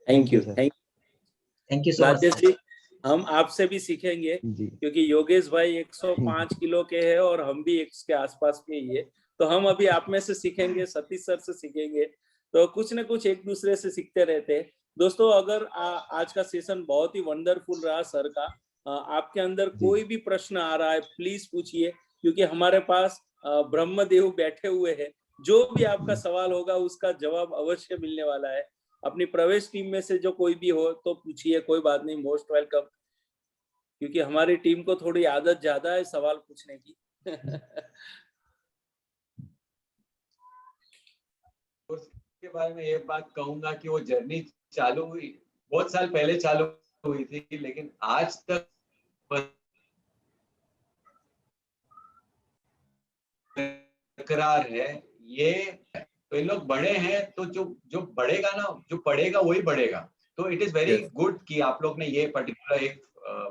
Thank you. Sir. Thank you so much Rajesh sir. जी, हम आपसे भी सीखेंगे, जी। क्योंकि योगेश भाई 105 किलो के हैं और हम भी एक के आसपास के ही है। तो हम अभी आप में से सीखेंगे, सतीश सर से सीखेंगे, तो कुछ न कुछ एक दूसरे से सीखते रहते हैं। दोस्तों अगर आज का सेशन बहुत ही वंडरफुल रहा सर का, आपके अंदर जी। कोई भी प्रश्न आ रहा है प्लीज पूछिए, क्योंकि हमारे पास ब्रह्मदेव बैठे हुए हैं। जो भी आपका सवाल होगा उसका जवाब अवश्य मिलने वाला है। अपनी प्रवेश टीम में से जो कोई भी हो तो पूछिए, कोई बात नहीं, मोस्ट वेलकम। क्योंकि हमारी टीम को थोड़ी आदत ज्यादा है सवाल पूछने की। के बारे में ये बात कहूंगा कि वो जर्नी चालू हुई, बहुत साल पहले चालू हुई थी, लेकिन आज तक बरकरार है। ये तो इन लोग बड़े हैं, तो जो बढ़ेगा ना, जो पढ़ेगा वही बढ़ेगा। तो इट इज वेरी गुड कि आप लोग ने ये पर्टिकुलर एक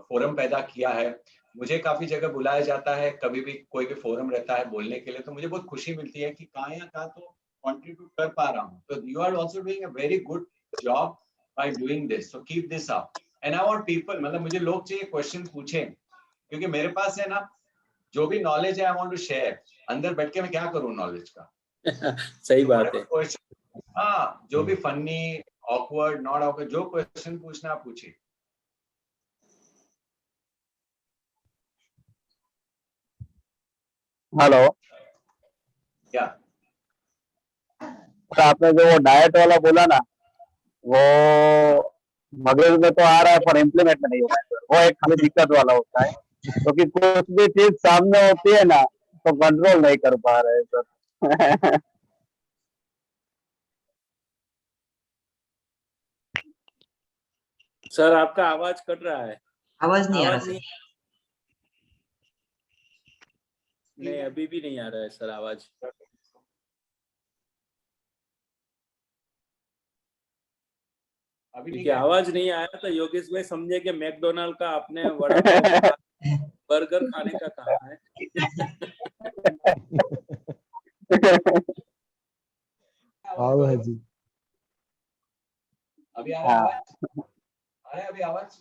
फोरम पैदा किया है। मुझे काफी जगह बुलाया जाता है, कभी भी कोई भी फोरम रहता है बोलने के लिए, तो मुझे बहुत खुशी मिलती है कि कहाँ या कहाँ तो कंट्रीब्यूट कर पा रहा हूँ। तो you are also doing a very good job by doing this, so keep this up. And I want people, मतलब मुझे लोग चाहिए क्वेश्चन पूछें, क्योंकि मेरे पास है ना जो भी नॉलेज है आई वांट टू शेयर। अंदर बैठ के मैं क्या करूं नॉलेज का, सही बात है। क्वेश्चन, हाँ, जो भी फनी, ऑकवर्ड, नॉट ऑकवर्ड, जो क्वेश्चन पूछना आप पूछिए। हेलो, क्या? तो आपने जो वो डाइट वाला बोला ना, वो मगज में तो आ रहा है पर इम्प्लीमेंट में नहीं हो रहा है सर। वो एक खाली दिक्कत वाला होता है, क्योंकि कुछ भी चीज सामने होती है ना तो कंट्रोल नहीं कर पा रहे हैं सर। सर आपका आवाज कट रहा है। आवाज नहीं आ रहा आवाज नहीं, सर। नहीं अभी भी नहीं आ रहा है सर आवाज। अभी क्योंकि ठीक है? आवाज नहीं आया तो योगेश भाई समझे कि मैकडोनाल्ड का आपने वड़ा पाव बर्गर खाने का कहा है। पाव भाजी। अभी आ रहा है हाँ आवाज? आ रहा है अभी आवाज?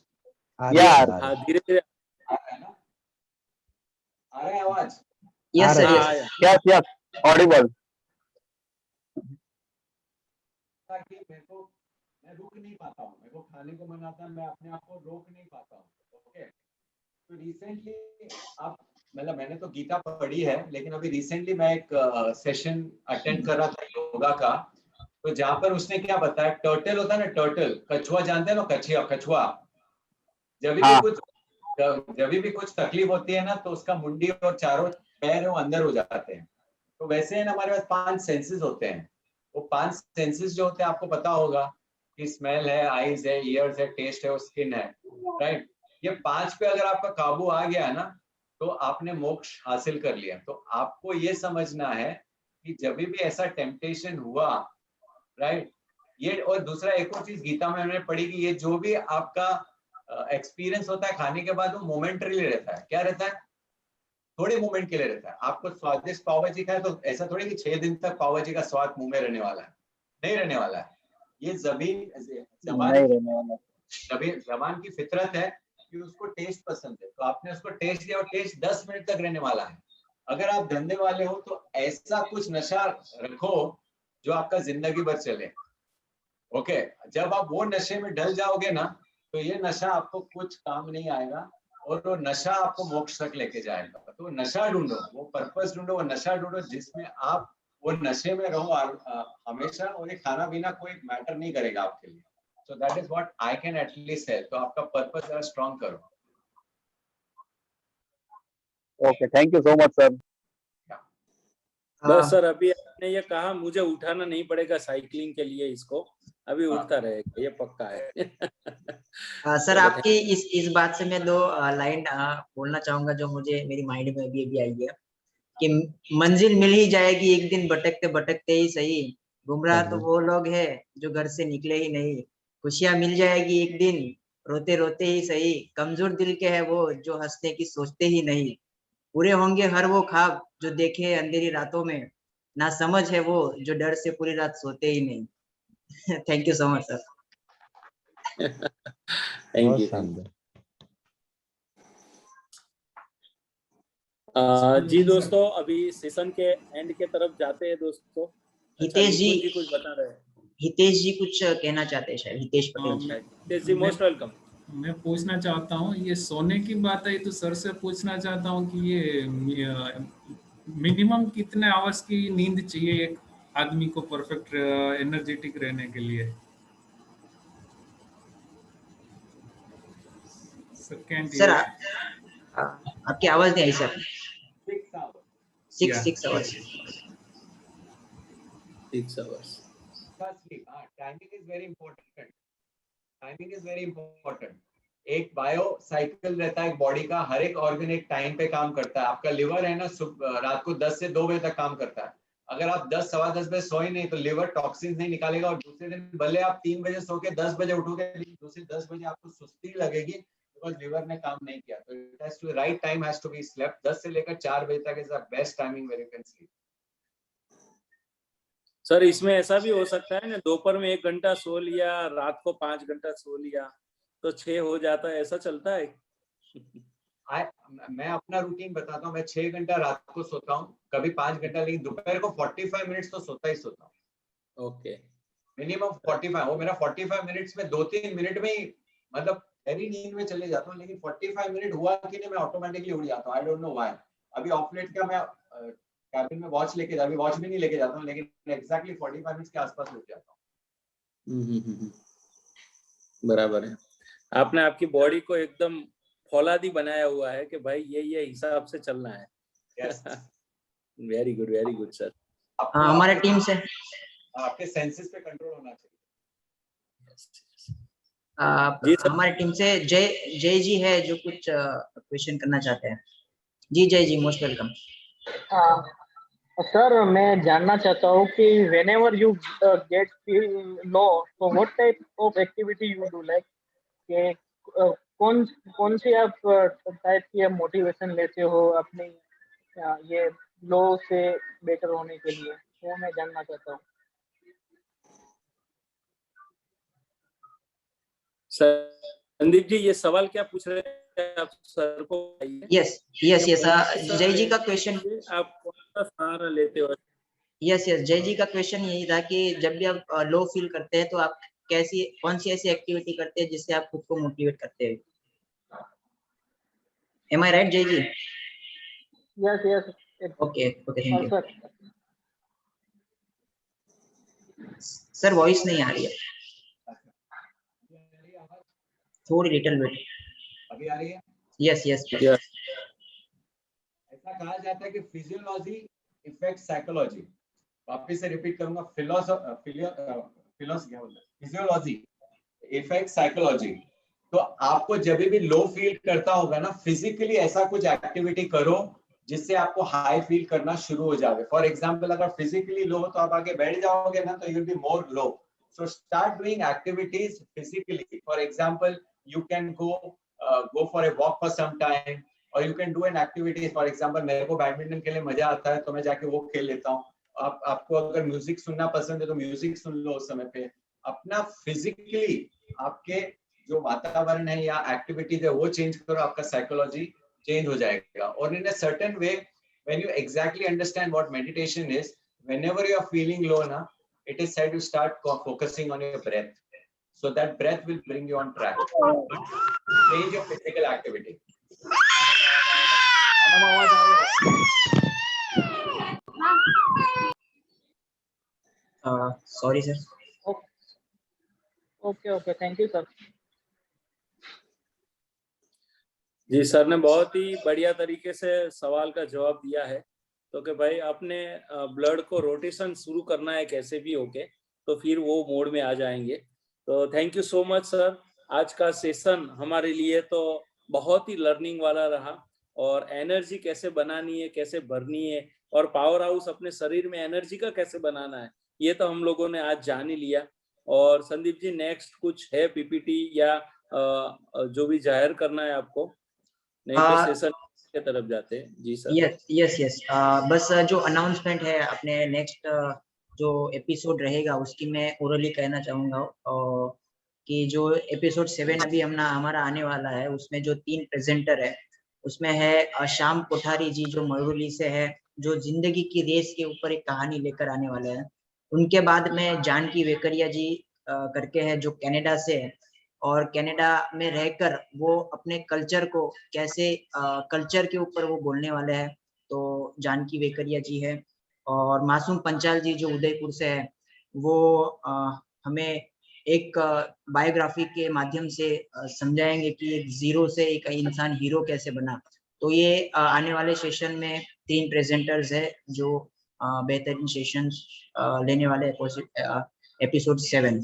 आ रही है यार, सर, आ रही हाँ है। धीरे धीरे। आ रहा है ना? आ रहा है आवाज? यस आ सर, रहा है। हाँ यस। आया। Yes yes, Audible. ताकि मैं रुक नहीं पाता हूँ, मेरे को खाने को मन आता है, मैं अपने आप को रोक नहीं पाता हूँ। ओके, तो रिसेंटली आप, मतलब मैंने तो गीता पढ़ी है, लेकिन अभी रिसेंटली मैं एक सेशन अटेंड कर रहा था योगा का, तो जहाँ पर उसने क्या बताया, टर्टल होता है ना, टर्टल, कछुआ जानते हैं ना, कछुआ, जब भी हाँ कुछ जब भी कुछ तकलीफ होती है ना, तो उसका मुंडी और चारों पैर है वो अंदर हो जाते हैं। तो वैसे है ना, हमारे पास 5 सेंसेस होते हैं। वो 5 सेंसेस जो होते हैं, आपको पता होगा कि स्मेल है, आईज है, ईयर्स है, टेस्ट है और स्किन है, राइट? ये 5 पे अगर आपका काबू आ गया ना, तो आपने मोक्ष हासिल कर लिया। तो आपको ये समझना है कि जब भी ऐसा टेम्पटेशन हुआ, राइट, ये, और दूसरा एक और चीज गीता में हमने पढ़ी कि ये जो भी आपका एक्सपीरियंस होता है खाने के बाद, वो मोमेंटरी रहता है। क्या रहता है? थोड़े मोमेंट के लिए रहता है। आपको स्वादिष्ट पाव भाजी खाए तो ऐसा थोड़ी कि 6 दिन तक पाव भाजी का स्वाद मुंह में रहने वाला है, नहीं रहने वाला है। ये नहीं रहने वाला। जबान की फितरत है कि उसको टेस्ट पसंद है, तो आपने उसको टेस्ट दिया और टेस्ट 10 मिनट तक रहने वाला है। अगर आप धंधे वाले हो तो ऐसा कुछ नशा रखो जो आपका जिंदगी भर चले। ओके, जब आप वो नशे में ढल जाओगे ना, तो ये नशा आपको कुछ काम नहीं आएगा, और वो नशा आपको मोक्ष तक लेके जाएगा। तो नशा ढूंढो, वो पर्पस ढूंढो, वो नशा ढूंढो जिसमें आप वो नशे में रहो हमेशा, और ये खाना पीना कोई मैटर नहीं करेगा आपके लिए। सो that is what I can at least से। तो आपका पर्पस जरा स्ट्रॉन्ग करो। Okay, thank you so much sir. बस सर अभी आपने ये कहा, मुझे उठाना नहीं पड़ेगा साइकिलिंग के लिए इसको, अभी उठता रहेगा, ये पक्का है। सर चलो, आपकी इस बात से मैं 2 लाइन बोलना चाहूंगा जो मुझे मेरी माइंड में अभी आई है कि मंजिल मिल ही जाएगी एक दिन, भटकते भटकते ही सही। गुमराह तो वो लोग हैं जो घर से निकले ही नहीं। खुशियां मिल जाएगी एक दिन, रोते रोते ही सही। कमजोर दिल के हैं वो जो हंसने की सोचते ही नहीं। पूरे होंगे हर वो ख्वाब जो देखे अंधेरी रातों में। ना समझ है वो जो डर से पूरी रात सोते ही नहीं। Thank you so much sir. Thank बहुत यू। शानदार। जी दोस्तों, अभी सेशन के एंड के तरफ जाते हैं दोस्तों। अच्छा, हितेश जी, निपुण जी कुछ बता रहे हैं। हितेश जी कुछ कहना चाहते हैं शायद, हितेश पटेल जी। हितेश जी मोस्ट वेलकम। मैं पूछना चाहता हूँ, ये सोने की बात आई तो सर से पूछना चाहता हूँ कि ये मिनिमम कितने आवर्स की नींद चाहिए एक आदमी को परफेक्ट एनर्जेटिक रहने के लिए? सर कैंट सर आपकी आवाज नहीं आई sir. 6 hours. 6 hours. 6 hours. sleep, timing is very important. Timing is very important. एक बायो साइकिल रहता है बॉडी का, हर एक ऑर्गन एक टाइम पे काम करता है। आपका लिवर है ना, रात को 10 से 2 बजे तक काम करता है। अगर आप 10 सवा 10 बजे सोए नहीं तो लिवर टॉक्सिन्स नहीं निकालेगा, और दूसरे दिन भले आप 3 बजे सो के 10 बजे उठोगे, लेकिन दूसरे 10 बजे आपको सुस्ती लगेगी बिकॉज लिवर ने काम नहीं किया। तो it has to, right time has to be slept. 10 से लेकर 4 बजे तक is the best timing where you can sleep. Sir इसमें ऐसा भी हो सकता है ना, दोपहर में 1 घंटा सो लिया, रात को 5 घंटा सो लिया तो 6 हो जाता है, ऐसा चलता है? मैं अपना रूटीन बताता हूँ। मैं 6 घंटा रात को सोता हूँ, कभी 5 घंटा, लेकिन दोपहर को 45 मिनट्स तो सोता ही सोता हूँ। Okay, minimum 45। वो मेरा 45 मिनट्स में 2-3 मिनट में ही मतलब गहरी नींद में चले जाता हूँ, लेकिन 45 मिनट हुआ कि नहीं मैं ऑटोमेटिकली उड़ जाता हूँ। I don't know why. अभी ऑफ लेट का मैं कैबिन में वॉच लेके अभी वॉच भी नहीं लेके जाता हूँ, लेकिन एग्जैक्टली 45 मिनट्स के आसपास उठ जाता हूँ। बराबर है। आपने आपकी बॉडी को एकदम फौलादी बनाया हुआ है कि भाई ये हिसाब से चलना है। Yes. Very good sir. आपको हमारे टीम से आपके सेंसेस पे कंट्रोल होना चाहिए। जी सर। हमारी टीम से जय जी है जो कुछ क्वेश्चन करना चाहते हैं। जी जय जी, मोस्ट वेलकम। सर मैं जानना चाहता हूँ कि whenever you get feel low, so what type of activity you do, like कि कौन सी आप टाइप की मोटिवेशन लेते हो अपने ये लो से बेटर होने के लिए, वो मैं जानना चाहता हूँ। संदीप जी, ये सवाल क्या पूछ रहे हैं आप सर को? यस जय जी का क्वेश्चन, आप कौन सा सहारा लेते हो? यस जय जी का क्वेश्चन यही था कि जब भी आप लो फील करते हैं तो आप कौन सी ऐसी एक्टिविटी करते हैं जिससे आप खुद को मोटिवेट करते हैं। M I right Jai ji? Yes okay thank you sir. Sir voice नहीं आ रही है, थोड़ी लिटिल बिट। अभी आ रही है? यस ऐसा कहा जाता है कि फिजियोलॉजी इफेक्ट साइकोलॉजी। वापस से रिपीट करूंगा, फिजियोलॉजी इफेक्ट साइकोलॉजी। तो आपको जब भी लो फील करता होगा ना, फिजिकली ऐसा कुछ एक्टिविटी करो जिससे आपको हाई फील करना शुरू हो जाए। फॉर एग्जांपल, अगर फिजिकली लो तो आप आगे बैठ जाओगे ना, तो you will be more low. So start doing activities physically. For example, you can go for a walk for some time, or you can do an activity. For example, मेरे को बैडमिंटन खेलने मजा आता है तो मैं जाके वो खेल लेता हूँ। आपको अगर म्यूजिक सुनना पसंद है तो म्यूजिक सुन लो उस समय पे। अपना फिजिकली आपके जो वातावरण है या एक्टिविटीज है वो चेंज करो, आपका साइकोलॉजी चेंज हो जाएगा। और in a certain way, when you exactly understand what meditation is, whenever you are feeling low ना, it is said to start focusing on your breath, so that breath will bring you on track. Change your physical activity. Sorry sir. Okay thank you sir. जी, sir ने बहुत ही बढ़िया तरीके से सवाल का जवाब दिया है। तो कि भाई अपने ब्लड को रोटेशन शुरू करना है कैसे भी होके, तो फिर वो मोड में आ जाएंगे। तो thank you so much sir. आज का सेशन हमारे लिए तो बहुत ही लर्निंग वाला रहा, और एनर्जी कैसे बनानी है, कैसे भरनी है, और पावर हाउस अपने शरीर में एनर्जी का कैसे बनाना है, ये तो हम लोगों ने आज जान ही लिया। और संदीप जी, नेक्स्ट कुछ है पीपीटी या जो भी जाहिर करना है आपको? नहीं तो सेशन के तरफ जाते हैं। जी सर। यस बस जो अनाउंसमेंट है अपने नेक्स्ट जो एपिसोड रहेगा उसकी मैं ओरली कहना चाहूँगा, कि जो एपिसोड 7 अभी हमारा आने वाला है, उसमें जो 3 प्रेजेंटर है उसमें है श्याम कोठारी जी जो मयूरली से है, जो जिंदगी की रेस के ऊपर एक कहानी लेकर आने वाले हैं। उनके बाद में जानकी वेकरिया जी करके है जो कनाडा से है, और कनाडा में रहकर वो अपने कल्चर को कैसे कल्चर के ऊपर वो बोलने वाले हैं, तो जानकी वेकरिया जी है। और मासूम पंचाल जी जो उदयपुर से है, वो हमें एक बायोग्राफी के माध्यम से समझाएंगे कि एक जीरो से एक इंसान हीरो कैसे बना। तो ये आने वाले सेशन में 3 प्रेजेंटर्स है जो बेहतरीन सेशन लेने वाले एपिसोड 7।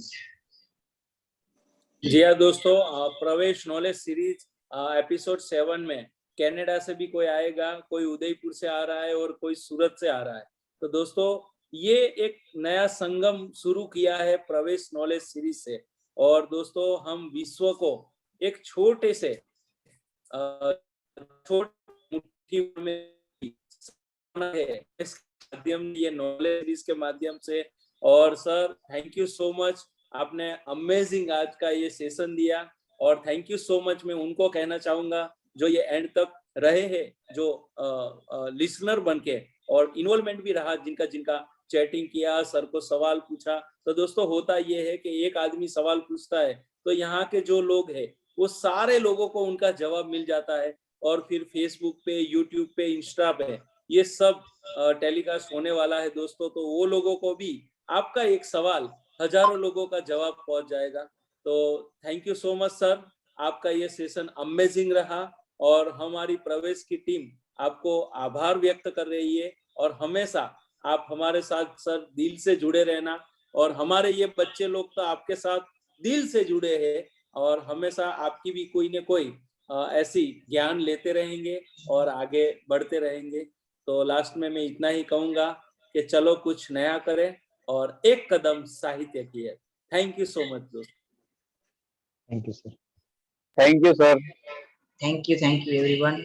जी हाँ दोस्तों, प्रवेश नॉलेज सीरीज एपिसोड 7 में कनाडा से भी कोई आएगा, कोई उदयपुर से आ रहा है और कोई सूरत से आ रहा है। तो दोस्तों, ये एक नया संगम शुरू किया है प्रवेश नॉलेज सीरीज से। और दोस्तों, हम विश्व को एक छोटे से मुट्ठी में है इसके माध्यम, ये नॉलेज सीरीज के माध्यम से। और sir, thank you so much, आपने अमेजिंग आज का ये सेशन दिया। और थैंक यू सो मच मैं उनको कहना चाहूंगा जो ये एंड तक रहे हैं, जो लिसनर बन के और इन्वॉल्वमेंट भी रहा, जिनका जिनका चैटिंग किया, सर को सवाल पूछा। तो दोस्तों होता ये है कि एक आदमी सवाल पूछता है तो यहाँ के जो लोग हैं वो सारे लोगों को उनका जवाब मिल जाता है, और फिर फेसबुक पे, यूट्यूब पे, इंस्टा पे ये सब टेलीकास्ट होने वाला है दोस्तों। तो वो लोगों को भी आपका एक सवाल हजारों लोगों का जवाब पहुंच जाएगा। तो thank you so much sir, आपका ये सेशन अमेजिंग रहा, और हमारी प्रवेश की टीम आपको आभार व्यक्त कर रही है। और हमेशा आप हमारे साथ सर दिल से जुड़े रहना, और हमारे ये बच्चे लोग तो आपके साथ दिल से जुड़े हैं, और हमेशा आपकी भी कोई न कोई ऐसी ज्ञान लेते रहेंगे और आगे बढ़ते रहेंगे। तो लास्ट में मैं इतना ही कहूंगा कि चलो कुछ नया करें और एक कदम साहित्य की है। थैंक यू सो मच दोस्त। Thank you sir. Thank you sir. Thank you everyone.